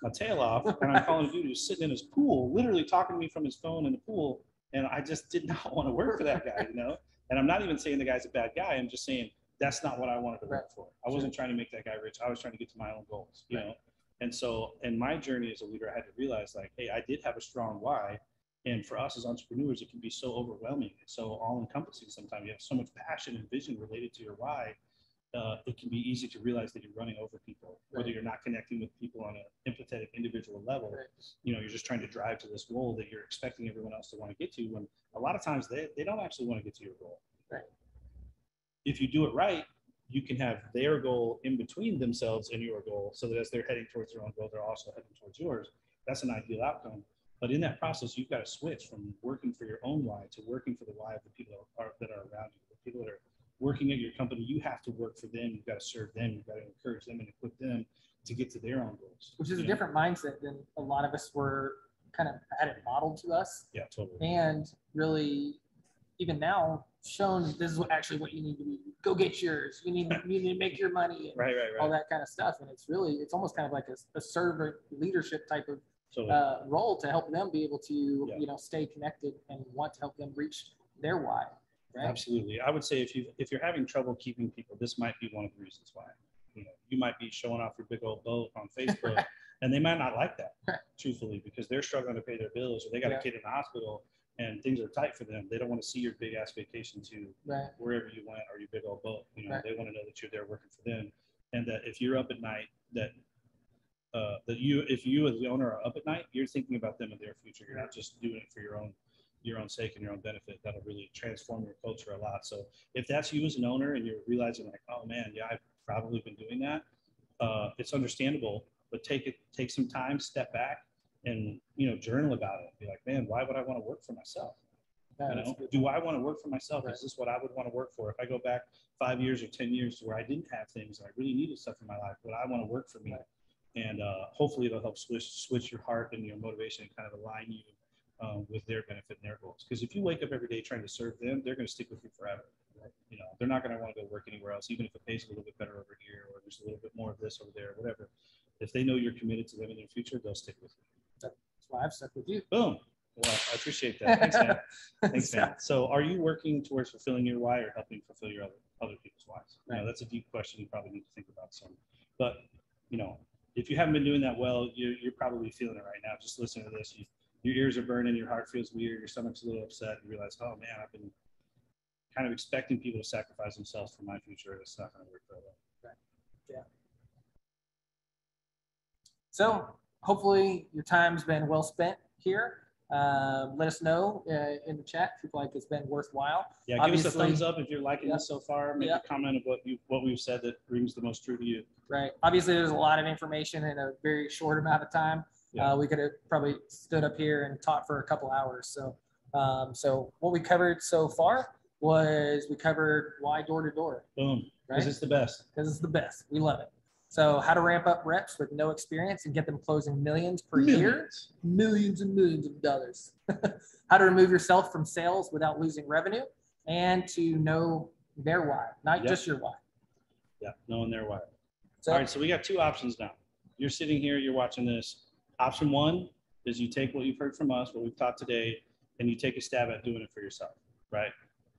my tail off, and I'm calling a dude who's sitting in his pool, literally talking to me from his phone in the pool, and I just did not want to work for that guy, you know? And I'm not even saying the guy's a bad guy. I'm just saying that's not what I wanted to work for. I wasn't trying to make that guy rich. I was trying to get to my own goals, you know? And so in my journey as a leader, I had to realize, like, hey, I did have a strong why. And for us as entrepreneurs, it can be so overwhelming. It's so all-encompassing sometimes. You have so much passion and vision related to your why. It can be easy to realize that you're running over people, whether you're not connecting with people on an empathetic individual level. You know, you're just trying to drive to this goal that you're expecting everyone else to want to get to, when a lot of times they don't actually want to get to your goal. Right. If you do it right, you can have their goal in between themselves and your goal, so that as they're heading towards their own goal, they're also heading towards yours. That's an ideal outcome. But in that process, you've got to switch from working for your own why to working for the why of the people that are around you. The people that are working at your company, you have to work for them. You've got to serve them. You've got to encourage them and equip them to get to their own goals. Which is a different mindset than a lot of us were kind of had it modeled to us. Yeah, totally. And really, even now, shown this is actually what you need to be. Go get yours. You need to make your money. And all that kind of stuff. And it's almost kind of like a servant leadership type of role to help them be able to, stay connected and want to help them reach their why. Right? Absolutely. I would say if you're having trouble keeping people, this might be one of the reasons why. You know, you might be showing off your big old boat on Facebook, and they might not like that, truthfully, because they're struggling to pay their bills, or they got a kid in the hospital and things are tight for them. They don't want to see your big ass vacation to wherever you went, or your big old boat. You know, they want to know that you're there working for them, and that if you're up at night, if you as the owner are up at night, you're thinking about them and their future. You're not just doing it for your own sake and your own benefit. That'll really transform your culture a lot. So if that's you as an owner and you're realizing, like, oh man, yeah, I've probably been doing that, it's understandable, but take some time, step back, and journal about it. Be like, man, why would I want to work for myself? Do I want to work for myself? Is this what I would want to work for? If I go back 5 years or 10 years to where I didn't have things and I really needed stuff in my life, would I want to work for me? And hopefully it'll help switch your heart and your motivation and kind of align you with their benefit and their goals. Because if you wake up every day trying to serve them, they're going to stick with you forever. Right? They're not going to want to go work anywhere else, even if it pays a little bit better over here, or there's a little bit more of this over there, whatever. If they know you're committed to them in their future, they'll stick with you. That's why I've stuck with you. Boom. Well, I appreciate that. Thanks, man. Thanks, man. So are you working towards fulfilling your why, or helping fulfill your other people's whys? Right. That's a deep question you probably need to think about some. But, if you haven't been doing that well, you're probably feeling it right now. Just listen to this. Your ears are burning, your heart feels weird, your stomach's a little upset. You realize, oh man, I've been kind of expecting people to sacrifice themselves for my future. It's not going to work very well. Right. Yeah. So hopefully your time's been well spent here. Let us know in the chat if you feel like it's been worthwhile. Yeah, give us a thumbs up if you're liking this so far. Make a comment of what we've said that rings the most true to you. Right. Obviously, there's a lot of information in a very short amount of time. Yeah. We could have probably stood up here and talked for a couple hours. So, so what we covered so far was we covered why door to door. Boom. Because it's the best. Because it's the best. We love it. So how to ramp up reps with no experience and get them closing millions per year. Millions and millions of dollars. How to remove yourself from sales without losing revenue, and to know their why, not just your why. Yeah, knowing their why. So, all right, so we got two options now. You're sitting here, you're watching this. Option one is you take what you've heard from us, what we've taught today, and you take a stab at doing it for yourself, right?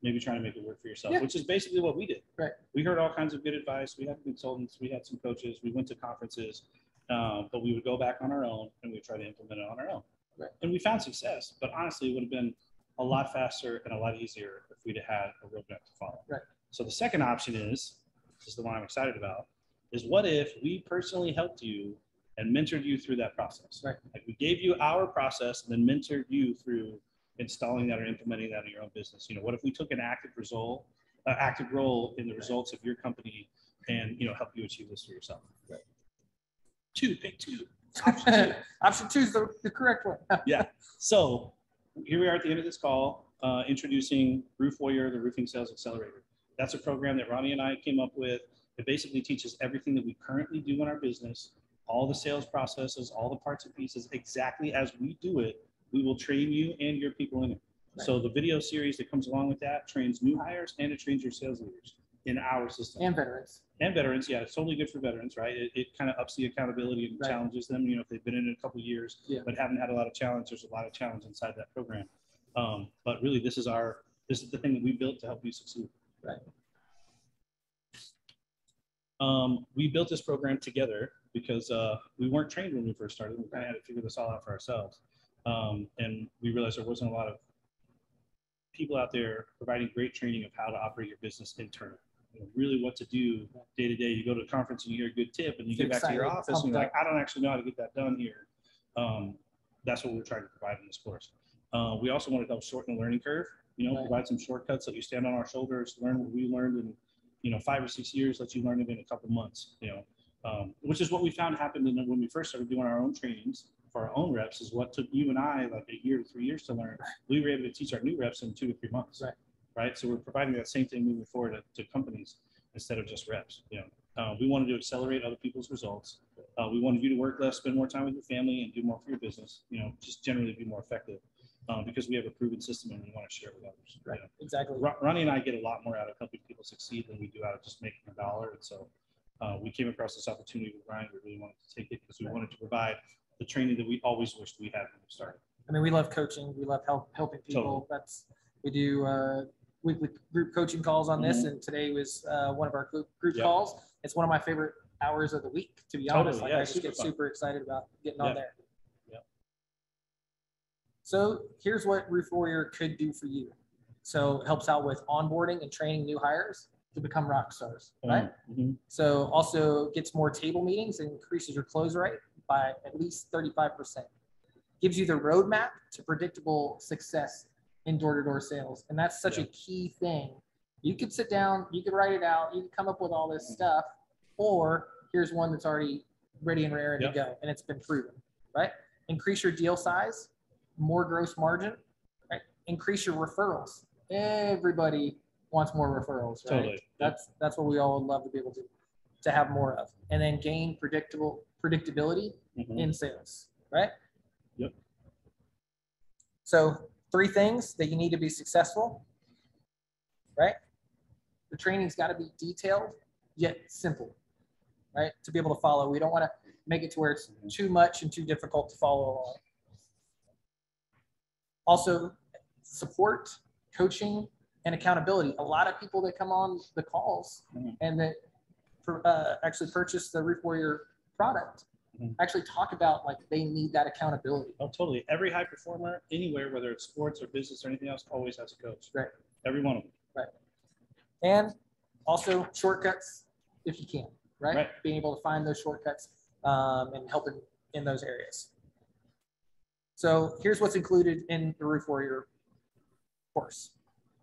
Maybe trying to make it work for yourself, which is basically what we did. Right. We heard all kinds of good advice. We had consultants, we had some coaches, we went to conferences, but we would go back on our own and we would try to implement it on our own. And we found success, but honestly, it would have been a lot faster and a lot easier if we'd have had a roadmap to follow. So the second option is, this is the one I'm excited about, is what if we personally helped you and mentored you through that process? Like we gave you our process and then mentored you through installing that or implementing that in your own business. You know, what if we took an active role in the results of your company and, you know, help you achieve this for yourself? Pick two. Option two. Option two is the correct one. Yeah. So here we are at the end of this call, introducing Roof Warrior, the Roofing Sales Accelerator. That's a program that Ronnie and I came up with. It basically teaches everything that we currently do in our business, all the sales processes, all the parts and pieces, exactly as we do it. We will train you and your people in it. So the video series that comes along with that trains new hires and it trains your sales leaders in our system. And veterans. And veterans, yeah, it's totally good for veterans, right? It kind of ups the accountability and challenges them, you know, if they've been in it a couple of years, but haven't had a lot of challenge, there's a lot of challenge inside that program. But really, this is the thing that we built to help you succeed. We built this program together because we weren't trained when we first started. We kind of had to figure this all out for ourselves. And we realized there wasn't a lot of people out there providing great training of how to operate your business internally. You know, really what to do day to day. You go to a conference and you hear a good tip and you get back to your office and you're like, I don't actually know how to get that done here. That's what we're trying to provide in this course. We also want to help shorten the learning curve, you know, provide some shortcuts that you stand on our shoulders, learn what we learned in, you know, 5 or 6 years, let you learn it in a couple months, you know, which is what we found happened when we first started doing our own trainings for our own reps, is what took you and I like 1 year to 3 years to learn. We were able to teach our new reps in 2 to 3 months. Right. So we're providing that same thing moving forward to companies instead of just reps. You know, we wanted to accelerate other people's results. We wanted you to work less, spend more time with your family, and do more for your business. You know, just generally be more effective because we have a proven system and we want to share it with others. You know? Exactly. Ronnie and I get a lot more out of helping people succeed than we do out of just making a dollar. And so we came across this opportunity with Ryan. We really wanted to take it because we wanted to provide the training that we always wished we had when we started. I mean, we love coaching. We love helping people. We do weekly group coaching calls on this, and today was one of our group calls. It's one of my favorite hours of the week, to be honest. Like, I just get super excited about getting on there. So here's what Roof Warrior could do for you. So it helps out with onboarding and training new hires to become rock stars, right? So also gets more table meetings and increases your close rate by at least 35%. Gives you the roadmap to predictable success in door-to-door sales. And that's such a key thing. You could sit down, you could write it out, you could come up with all this stuff, or here's one that's already ready and raring to go, and it's been proven, right? Increase your deal size, more gross margin, right? Increase your referrals. Everybody wants more referrals, right? That's what we all would love to be able to have more of. And then gain predictability in sales, right? So 3 things that you need to be successful, right? The training's got to be detailed yet simple, right? To be able to follow. We don't want to make it to where it's too much and too difficult to follow along. Also, support, coaching, and accountability. A lot of people that come on the calls and that actually purchase the Roof Warrior product actually talk about like they need that accountability. Oh, totally. Every high performer anywhere, whether it's sports or business or anything else, always has a coach. Every one of them. And also shortcuts if you can, right? Being able to find those shortcuts and helping in those areas. So here's what's included in the Roof Warrior course.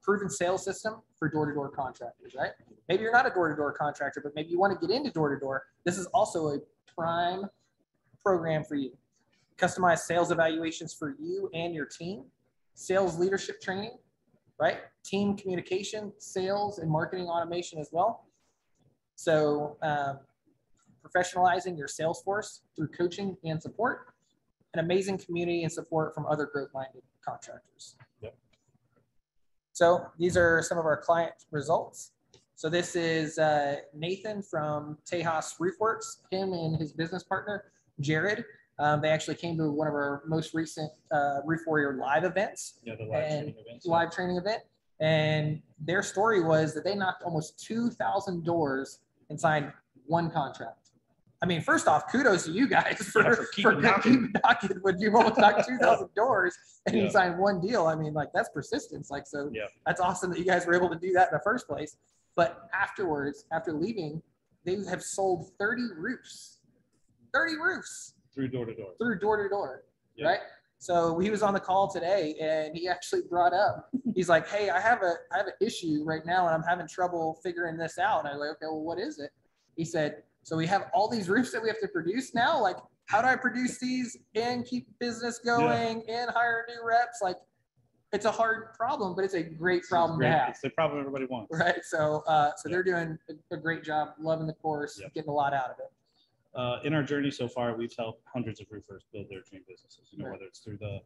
Proven sales system for door-to-door contractors, right? Maybe you're not a door-to-door contractor, but maybe you want to get into door-to-door. This is also a prime program for you. Customized sales evaluations for you and your team. Sales leadership training, right? Team communication, sales, and marketing automation as well. So professionalizing your sales force through coaching and support. An amazing community and support from other growth-minded contractors. So these are some of our client results. So this is Nathan from Tejas Roofworks, him and his business partner, Jared. They actually came to one of our most recent Roof Warrior live events. Live training event. And their story was that they knocked almost 2,000 doors and signed 1 contract. I mean, first off, kudos to you guys for keeping knocking when you almost knocked 2,000 doors and you signed one deal. I mean, like that's persistence. Like, so that's awesome that you guys were able to do that in the first place. But afterwards, after leaving, they have sold 30 roofs. 30 roofs. Through door to door. Through door to door, right? So he was on the call today, and he actually brought up, he's like, hey, I have an issue right now, and I'm having trouble figuring this out. And I was like, okay, well, what is it? He said, so we have all these roofs that we have to produce now. Like, how do I produce these and keep business going and hire new reps? Like, it's a hard problem, but it's a great problem to have. It's the problem everybody wants. Right. So, they're doing a great job, loving the course, getting a lot out of it. In our journey so far, we've helped hundreds of roofers build their dream businesses, whether it's through the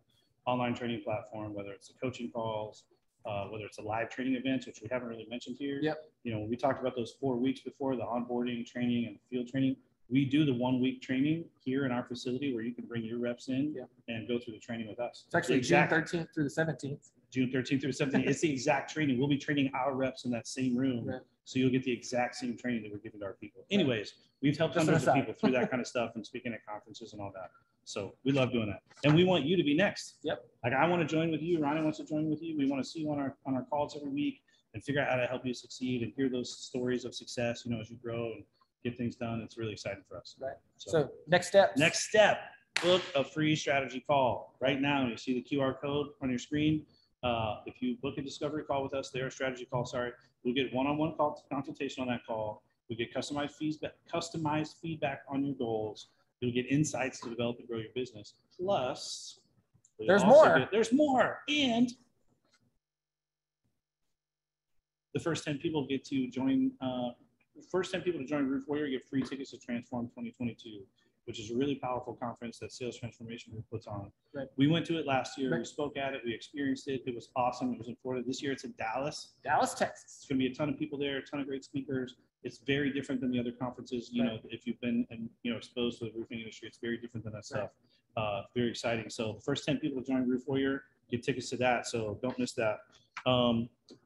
online training platform, whether it's the coaching calls, whether it's a live training events, which we haven't really mentioned here. When we talked about those 4 weeks before, the onboarding training and field training, we do the 1 week training here in our facility where you can bring your reps in and go through the training with us. It's actually June 13th through the 17th. June 13th through the 17th. It's the exact training. We'll be training our reps in that same room. So you'll get the exact same training that we're giving to our people. Anyways, we've helped hundreds of people through that kind of stuff and speaking at conferences and all that. So we love doing that. And we want you to be next. Like I want to join with you. Ronnie wants to join with you. We want to see you on our calls every week and figure out how to help you succeed and hear those stories of success, as you grow and get things done. It's really exciting for us. So next step. Next step, book a free strategy call. Right now, you see the QR code on your screen. If you book a discovery call with us, their strategy call, we'll get one-on-one consultation on that call. We get customized feedback on your goals. You'll get insights to develop and grow your business. Plus, there's more. There's more. And the first 10 people get to join. First 10 people to join Roof Warrior get free tickets to Transform 2022, which is a really powerful conference that Sales Transformation Group puts on. We went to it last year. We spoke at it. We experienced it. It was awesome. It was in Florida. This year it's in Dallas. Texas. It's going to be a ton of people there, a ton of great speakers. It's very different than the other conferences. If you've been exposed to the roofing industry, it's very different than that stuff. Very exciting. So the first 10 people to join Roof Warrior get tickets to that. So don't miss that.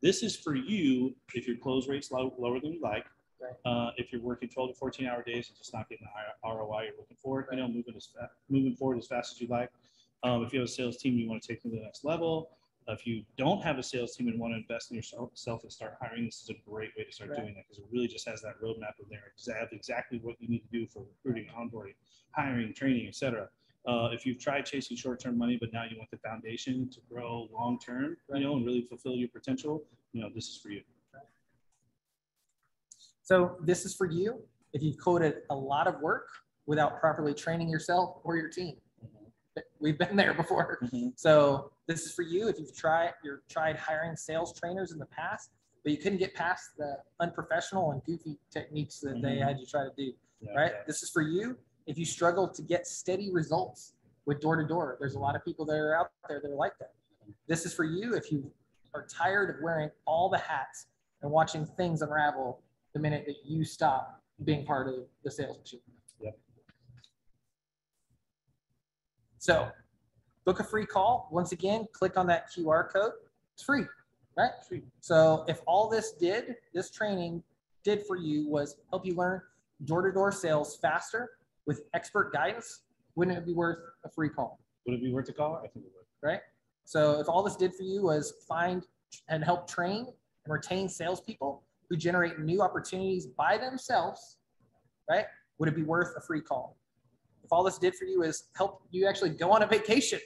This is for you if your close rate's lower than you like. If you're working 12 to 14-hour days and just not getting the ROI you're looking for, moving forward as fast as you like. If you have a sales team you want to take to the next level. If you don't have a sales team and want to invest in yourself and start hiring, this is a great way to start doing that because it really just has that roadmap in there. Exactly what you need to do for recruiting, onboarding, hiring, training, etc. If you've tried chasing short-term money, but now you want the foundation to grow long-term, and really fulfill your potential, this is for you. So this is for you if you've coded a lot of work without properly training yourself or your team. We've been there before. So this is for you if you've tried hiring sales trainers in the past, but you couldn't get past the unprofessional and goofy techniques that they had you try to do, right? This is for you if you struggle to get steady results with door to door. There's a lot of people that are out there that are like that. This is for you if you are tired of wearing all the hats and watching things unravel the minute that you stop being part of the sales machine. So book a free call. Once again, click on that QR code. It's free, right? Free. So if all this training did for you was help you learn door-to-door sales faster with expert guidance, wouldn't it be worth a free call? Would it be worth a call? I think it would. Right? So if all this did for you was find and help train and retain salespeople who generate new opportunities by themselves, right? Would it be worth a free call? If all this did for you is help you actually go on a vacation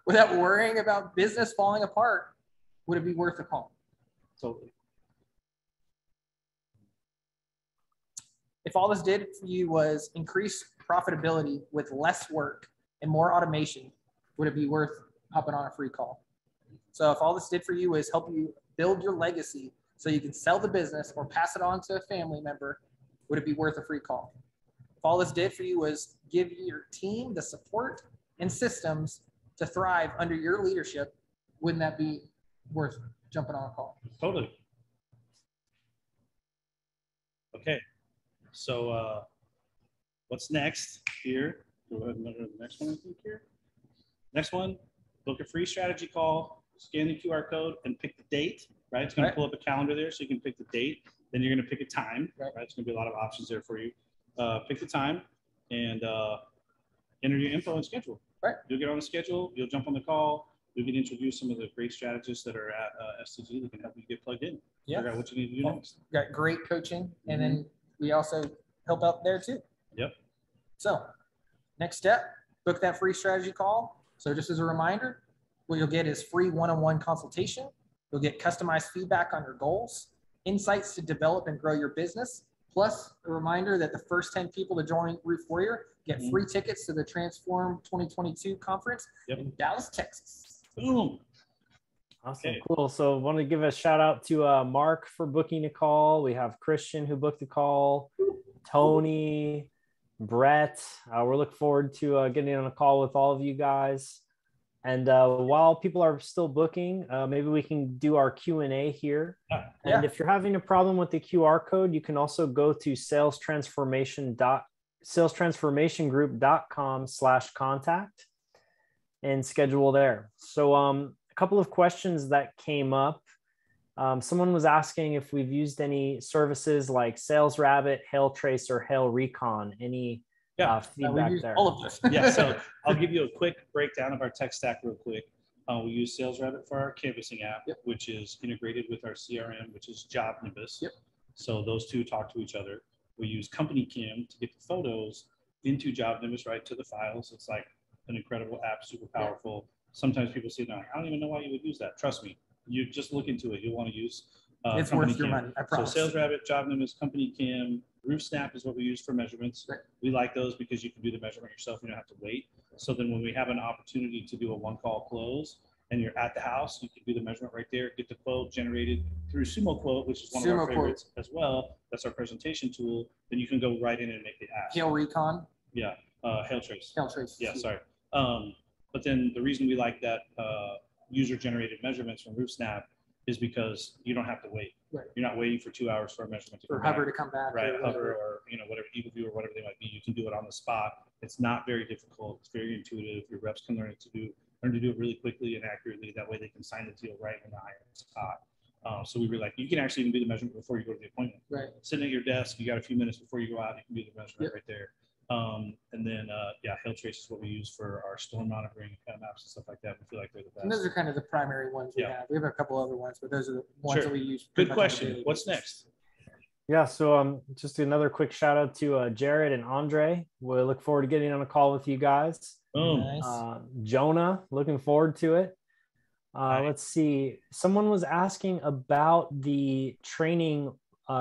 without worrying about business falling apart, would it be worth a call? Totally. If all this did for you was increase profitability with less work and more automation, would it be worth hopping on a free call? So if all this did for you is help you build your legacy so you can sell the business or pass it on to a family member, would it be worth a free call? If all this did for you was give your team the support and systems to thrive under your leadership, wouldn't that be worth jumping on a call? Totally. Okay. So what's next here? Go ahead and look at the next one, I think here. Next one, book a free strategy call, scan the QR code and pick the date, right? It's going to pull up a calendar there so you can pick the date. Then you're going to pick a time, right? It's going to be a lot of options there for you. pick the time and enter your info and schedule. Right. You'll get on the schedule. You'll jump on the call. You'll get introduced some of the great strategists that are at STG that can help you get plugged in. Yeah. Figure out what you need to do next. Got great coaching, and then we also help out there too. Yep. So next step, book that free strategy call. So just as a reminder, what you'll get is free one-on-one consultation. You'll get customized feedback on your goals, insights to develop and grow your business, plus a reminder that the first 10 people to join Roof Warrior get free tickets to the Transform 2022 conference in Dallas, Texas. Boom. Awesome. Okay. Cool. So I want to give a shout out to Mark for booking a call. We have Christian who booked a call, Tony, Brett. We're looking forward to getting on a call with all of you guys. And while people are still booking, maybe we can do our Q&A here. And if you're having a problem with the QR code, you can also go to salestransformationgroup.com/contact and schedule there. So a couple of questions that came up. Someone was asking if we've used any services like Sales Rabbit, Hail Trace, or Hail Recon. Any feedback there? All of this. Yeah, so I'll give you a quick breakdown of our tech stack real quick. We use Sales Rabbit for our canvassing app, which is integrated with our CRM, which is Job Nimbus. So those two talk to each other. We use Company Cam to get the photos into Job Nimbus right to the files. It's like an incredible app, super powerful. Sometimes people say, no, I don't even know why you would use that. Trust me, you just look into it. You'll want to use it's worth your money, I promise. So Sales Rabbit, Job Nimbus, Company Cam, Roof Snap is what we use for measurements. We like those because you can do the measurement yourself. You don't have to wait. So then when we have an opportunity to do a one-call close and you're at the house, you can do the measurement right there, get the quote generated through Sumo Quote, which is one of our favorites as well. That's our presentation tool. Then you can go right in and make the ask. Hail Recon. Yeah, Hail Trace. Hail Trace. Yeah, sorry. But then the reason we like that user-generated measurements from Roof Snap is because you don't have to wait. You're not waiting for 2 hours for a measurement to come back. Hover to come back. Right, Hover or whatever, Eagle View or whatever they might be. You can do it on the spot. It's not very difficult. It's very intuitive. Your reps can learn to do it really quickly and accurately. That way they can sign the deal right in the spot. So we were like, you can actually even do the measurement before you go to the appointment. Sitting at your desk, you got a few minutes before you go out, you can do the measurement right there. And then, Hail Trace is what we use for our storm monitoring maps and stuff like that. We feel like they're the best. And those are kind of the primary ones we have. We have a couple other ones, but those are the ones that we use. Good question. What's next? Yeah, so just another quick shout out to Jared and Andre. We look forward to getting on a call with you guys. Nice. Jonah, looking forward to it. Let's see. Someone was asking about the training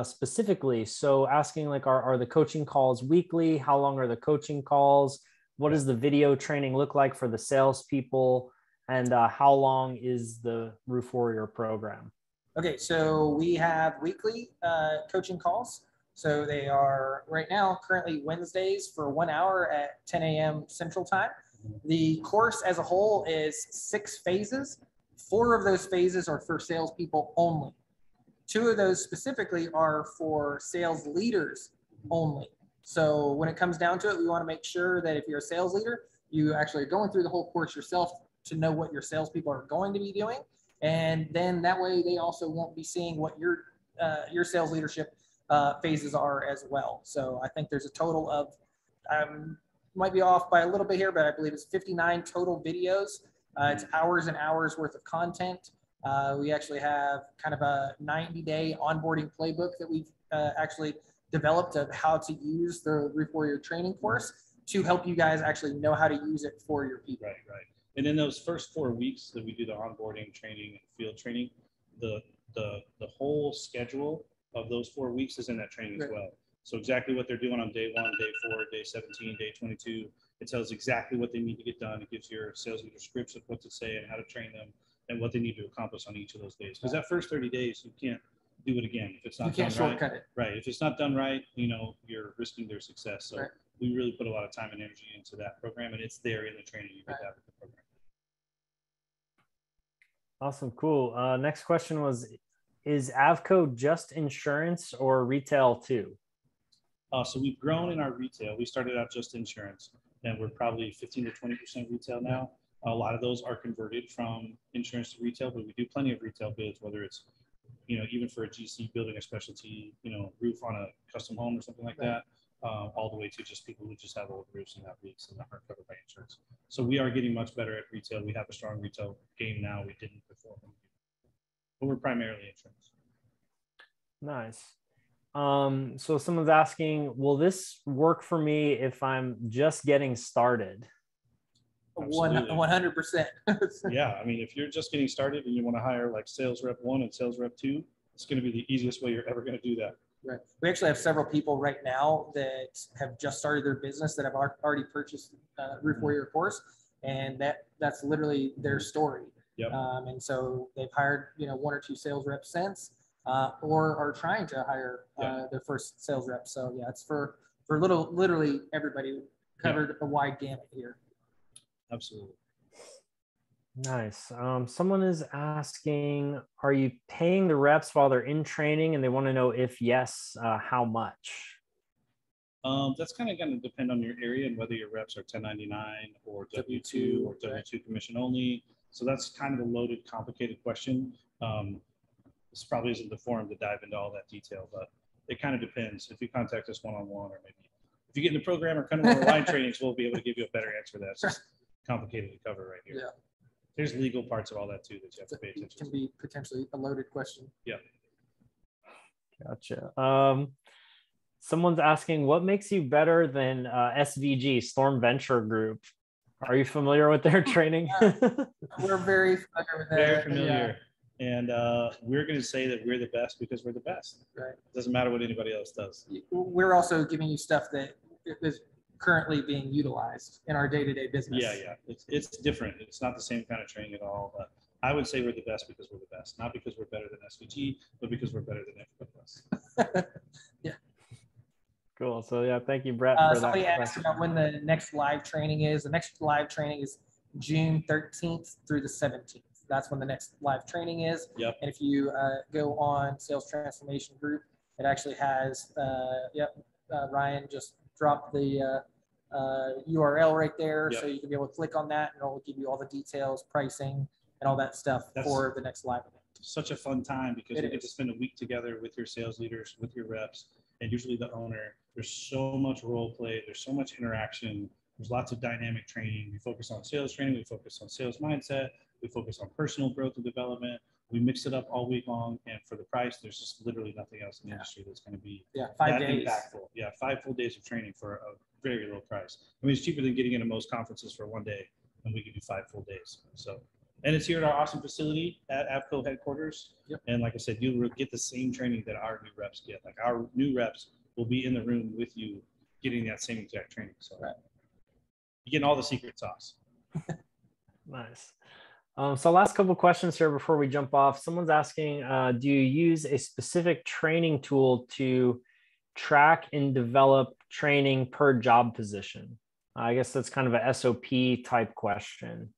specifically. So asking like, are the coaching calls weekly? How long are the coaching calls? What does the video training look like for the salespeople? And how long is the Roof Warrior program? Okay, so we have weekly coaching calls. So they are right now currently Wednesdays for 1 hour at 10 a.m. Central Time. The course as a whole is 6 phases. 4 of those phases are for salespeople only. 2 of those specifically are for sales leaders only. So when it comes down to it, we want to make sure that if you're a sales leader, you actually are going through the whole course yourself to know what your salespeople are going to be doing. And then that way they also won't be seeing what your sales leadership phases are as well. So I think there's a total of, might be off by a little bit here, but I believe it's 59 total videos. It's hours and hours worth of content. We actually have kind of a 90-day onboarding playbook that we've actually developed of how to use the Roof Warrior training course to help you guys actually know how to use it for your people. Right. And in those first 4 weeks that we do the onboarding training and field training, the whole schedule of those 4 weeks is in that training as well. So exactly what they're doing on day 1, day 4, day 17, day 22, it tells exactly what they need to get done. It gives your sales leader scripts of what to say and how to train them and what they need to accomplish on each of those days. Because that first 30 days, you can't do it again if it's not done right. You can't shortcut it. Right. If it's not done right, you're risking their success. So we really put a lot of time and energy into that program, and it's there in the training you get that with the program. Awesome. Cool. Next question was, is Avco just insurance or retail too? So we've grown in our retail. We started out just insurance, and we're probably 15 to 20% retail now. A lot of those are converted from insurance to retail, but we do plenty of retail bids, whether it's, even for a GC building a specialty, roof on a custom home or something like that. all the way to just people who just have old roofs and have leaks and aren't covered by insurance. So we are getting much better at retail. We have a strong retail game now. We didn't before, but we're primarily insurance. Nice. So someone's asking, will this work for me if I'm just getting started? 100%. Yeah, I mean, if you're just getting started and you want to hire like sales rep 1 and sales rep 2, it's going to be the easiest way you're ever going to do that. Right. We actually have several people right now that have just started their business that have already purchased Roof Warrior course, and that's literally their story. Yep. And so they've hired 1 or 2 sales reps since, or are trying to hire their first sales rep. So yeah, it's for literally everybody. Covered a wide gamut here. Absolutely. Nice. Someone is asking, are you paying the reps while they're in training? And they want to know if yes, how much? That's kind of going to depend on your area and whether your reps are 1099 or W2 or W2 commission only. So that's kind of a loaded, complicated question. This probably isn't the forum to dive into all that detail, but it kind of depends. If you contact us one-on-one, or maybe if you get in the program or kind of one of our live trainings, we'll be able to give you a better answer to that. It's just complicated to cover right here. Yeah. There's legal parts of all that too that you have to pay attention to. It can be potentially a loaded question. Yeah. Gotcha. Someone's asking, what makes you better than SVG, Storm Venture Group? Are you familiar with their training? We're very familiar with that. Very familiar. Yeah. And we're going to say that we're the best because we're the best. Right. It doesn't matter what anybody else does. We're also giving you stuff that is currently being utilized in our day-to-day business. Yeah. It's different. It's not the same kind of training at all. But I would say we're the best because we're the best. Not because we're better than SVG, but because we're better than everybody else. Yeah. Cool. So yeah, thank you, Brett, for that. Somebody asked about when the next live training is. The next live training is June 13th through the 17th. That's when the next live training is. Yep. And if you go on Sales Transformation Group, it actually has, Ryan just dropped the URL right there. Yep. So you can be able to click on that and it'll give you all the details, pricing, and all that stuff for the next live event. Such a fun time because you get to spend a week together with your sales leaders, with your reps, and usually the owner. There's so much role play. There's so much interaction. There's lots of dynamic training. We focus on sales training. We focus on sales mindset. We focus on personal growth and development. We mix it up all week long. And for the price, there's just literally nothing else in the industry that's going to be 5 days. Impactful. Yeah, 5 full days of training for a very low price. I mean, it's cheaper than getting into most conferences for 1 day, and we give you 5 full days. So, and it's here at our awesome facility at AVCO headquarters. Yep. And like I said, you will get the same training that our new reps get. Like our new reps will be in the room with you getting that same exact training. So you're getting all the secret sauce. Nice. So last couple of questions here before we jump off. Someone's asking, do you use a specific training tool to track and develop training per job position? I guess that's kind of a SOP type question.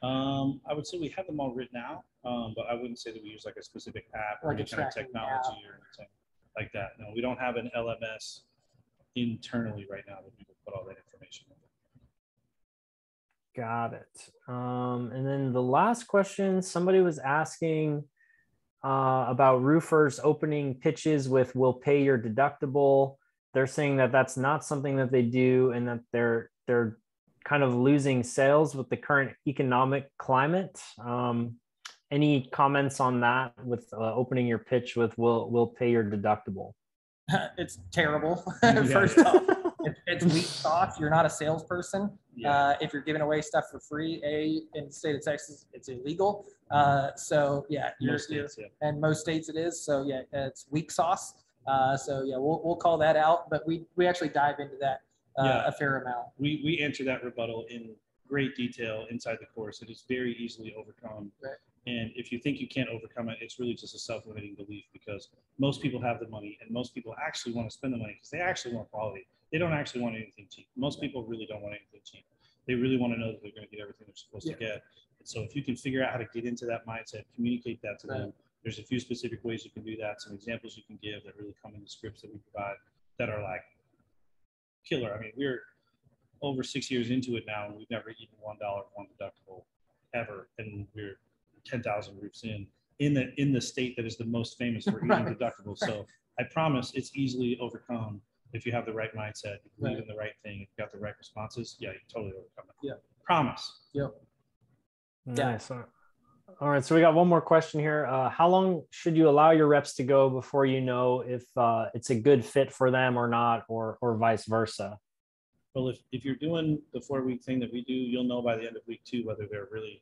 I would say we have them all written out, but I wouldn't say that we use like a specific app or any kind of technology or anything like that. No, we don't have an LMS internally right now that we would put all that information in. Got it. And then the last question, somebody was asking about roofers opening pitches with "we'll pay your deductible." They're saying that that's not something that they do, and that they're kind of losing sales with the current economic climate. Any comments on that with opening your pitch with "we'll pay your deductible"? It's terrible. First off, it's weak sauce. You're not a salesperson. If you're giving away stuff for free, in the state of Texas, it's illegal. So yeah, and most states it is. So yeah, it's weak sauce. So yeah, we'll call that out. But we actually dive into that a fair amount. We answer that rebuttal in great detail inside the course. It is very easily overcome. Right. And if you think you can't overcome it, it's really just a self-limiting belief, because most people have the money and most people actually want to spend the money because they actually want quality. They don't actually want anything cheap. Most people really don't want anything cheap. They really want to know that they're going to get everything they're supposed to get. And so if you can figure out how to get into that mindset, communicate that to them, there's a few specific ways you can do that. Some examples you can give that really come in the scripts that we provide that are like killer. I mean, we're over 6 years into it now, and we've never eaten $1 one deductible ever. And we're 10,000 roofs in the state that is the most famous for eating deductibles. So I promise it's easily overcome. if you have the right mindset, you believe in the right thing, you've got the right responses, yeah, you totally overcome it. Yeah. Promise. Yep. Nice. All right, so we got one more question here. How long should you allow your reps to go before you know if it's a good fit for them or not, or vice versa? Well, if you're doing the 4-week thing that we do, you'll know by the end of week 2 whether they're really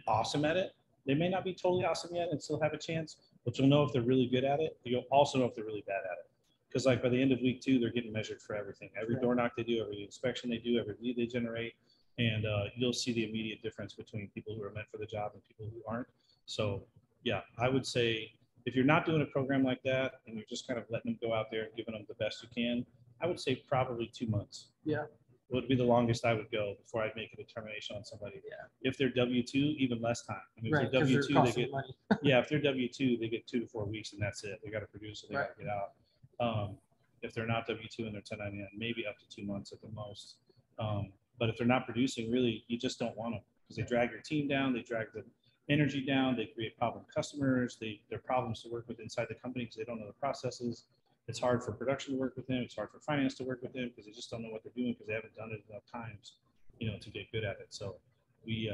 awesome at it. They may not be totally awesome yet and still have a chance, but you'll know if they're really good at it. You'll also know if they're really bad at it. Because like by the end of week 2, they're getting measured for everything. Every door knock they do, every inspection they do, every lead they generate. And you'll see the immediate difference between people who are meant for the job and people who aren't. So yeah, I would say if you're not doing a program like that and you're just kind of letting them go out there and giving them the best you can, I would say probably 2 months. Yeah. Would be the longest I would go before I'd make a determination on somebody. Yeah. If they're W-2, even less time. I mean, if they're W-2, they get money. yeah. If they're W-2, they get 2 to 4 weeks, and that's it. They got to produce, and they got to get out. If they're not W-2 and they're 1099, maybe up to 2 months at the most. But if they're not producing, really, you just don't want them because they drag your team down, they drag the energy down, they create problem customers, they're problems to work with inside the company because they don't know the processes. It's hard for production to work with them. It's hard for finance to work with them because they just don't know what they're doing because they haven't done it enough times, to get good at it. So we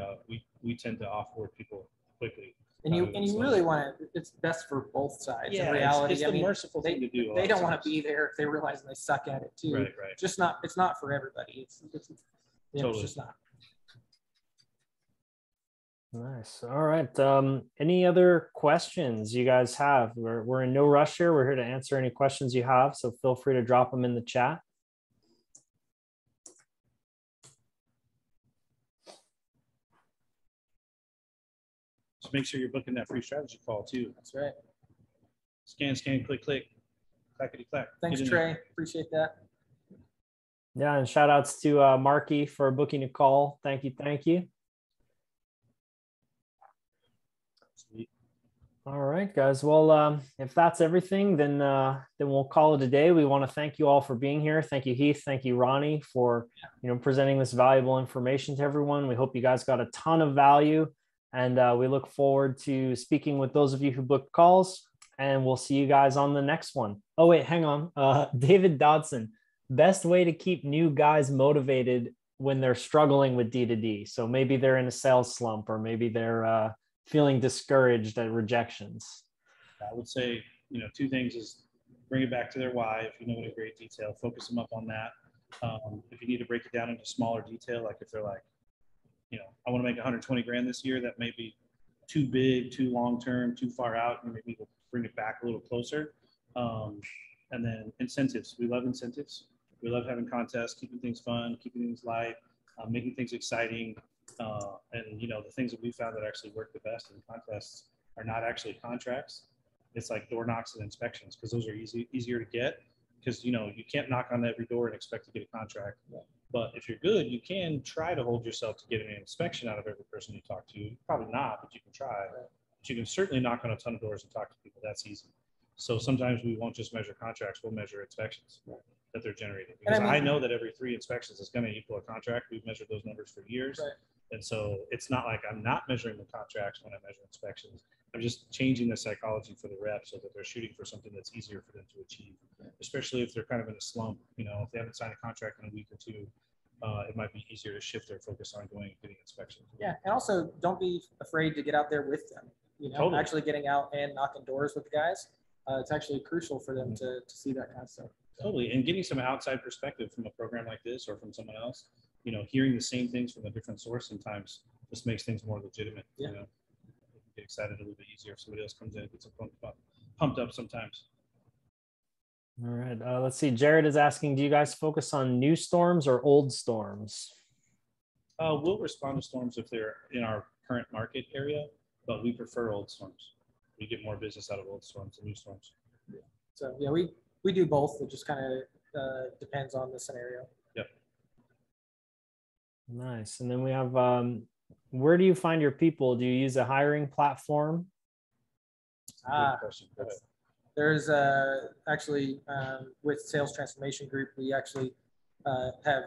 tend to offboard people quickly. And you really want to. It's best for both sides. Yeah, in reality, it's the merciful thing to do. They don't want to be there if they realize they suck at it too. Right. Just not. It's not for everybody. It's just not. Nice. All right. Any other questions you guys have? We're in no rush here. We're here to answer any questions you have. So feel free to drop them in the chat. Just make sure you're booking that free strategy call too. That's right. Scan, click, clackety clack. Thanks, Trey. Appreciate that. Yeah, and shout outs to Marky for booking a call. Thank you. Sweet. All right, guys. Well, if that's everything, then we'll call it a day. We want to thank you all for being here. Thank you, Heath. Thank you, Ronnie, for presenting this valuable information to everyone. We hope you guys got a ton of value, and we look forward to speaking with those of you who booked calls. And we'll see you guys on the next one. Oh wait, hang on. David Dodson. Best way to keep new guys motivated when they're struggling with D2D. So maybe they're in a sales slump, or maybe they're feeling discouraged at rejections. I would say, 2 things is bring it back to their why. If you know it in great detail, focus them up on that. If you need to break it down into smaller detail, like if they're like, I want to make 120 grand this year, that may be too big, too long-term, too far out, and maybe we'll bring it back a little closer. And then incentives. We love incentives. We love having contests, keeping things fun, keeping things light, making things exciting. And the things that we found that actually work the best in contests are not actually contracts. It's like door knocks and inspections, because those are easier to get, because you can't knock on every door and expect to get a contract. Yeah. But if you're good, you can try to hold yourself to getting an inspection out of every person you talk to. Probably not, but you can try. Right. But you can certainly knock on a ton of doors and talk to people. That's easy. So sometimes we won't just measure contracts, we'll measure inspections that they're generating. Because I know that every 3 inspections is going to equal a contract. We've measured those numbers for years. Right. And so it's not like I'm not measuring the contracts when I measure inspections. I'm just changing the psychology for the rep so that they're shooting for something that's easier for them to achieve, especially if they're kind of in a slump. If they haven't signed a contract in a week or 2, it might be easier to shift their focus on going and getting inspections. Yeah, and also don't be afraid to get out there with them. Totally. Actually getting out and knocking doors with the guys. It's actually crucial for them to see that kind of stuff. Totally, and getting some outside perspective from a program like this or from someone else, hearing the same things from a different source sometimes just makes things more legitimate. Yeah. Get excited a little bit easier if somebody else comes in and gets them pumped up sometimes. All right, let's see. Jared is asking, do you guys focus on new storms or old storms? We'll respond to storms if they're in our current market area, but we prefer old storms. We get more business out of old storms than new storms. Yeah. So yeah, we do both. It just kind of depends on the scenario. Yep. Nice. And then we have, where do you find your people? Do you use a hiring platform? Good question. There's actually with Sales Transformation Group, we actually have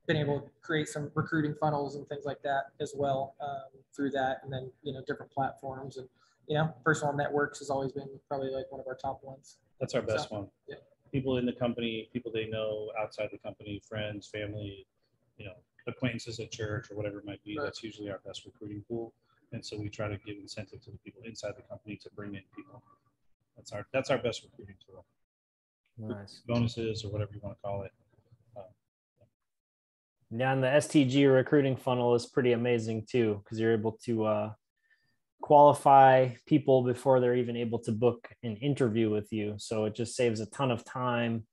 been able to create some recruiting funnels and things like that as well through that, and then different platforms, and personal networks has always been probably like one of our top ones. That's our best one. Yeah. people in the company, people they know outside the company, friends, family, you know, acquaintances at church or whatever it might be. That's usually our best recruiting pool. And so we try to give incentive to the people inside the company to bring in people. That's our best recruiting tool. Nice. Bonuses or whatever you want to call it. Yeah, and the STG recruiting funnel is pretty amazing too, because you're able to qualify people before they're even able to book an interview with you. So it just saves a ton of time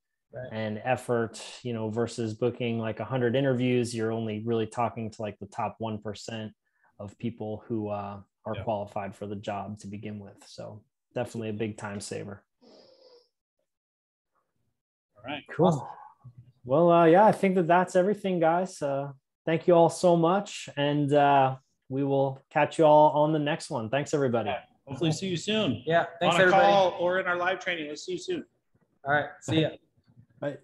and effort, you know, versus booking like 100 interviews. You're only really talking to like the top 1% of people who are qualified for the job to begin with. So definitely a big time saver. All right. Cool. Awesome. Well, yeah, I think that's everything, guys. Thank you all so much. And we will catch you all on the next one. Thanks, everybody. Yeah, hopefully see you soon. Yeah. Thanks, on a everybody. call or in our live training. Let's see you soon. All right. See ya. Bye.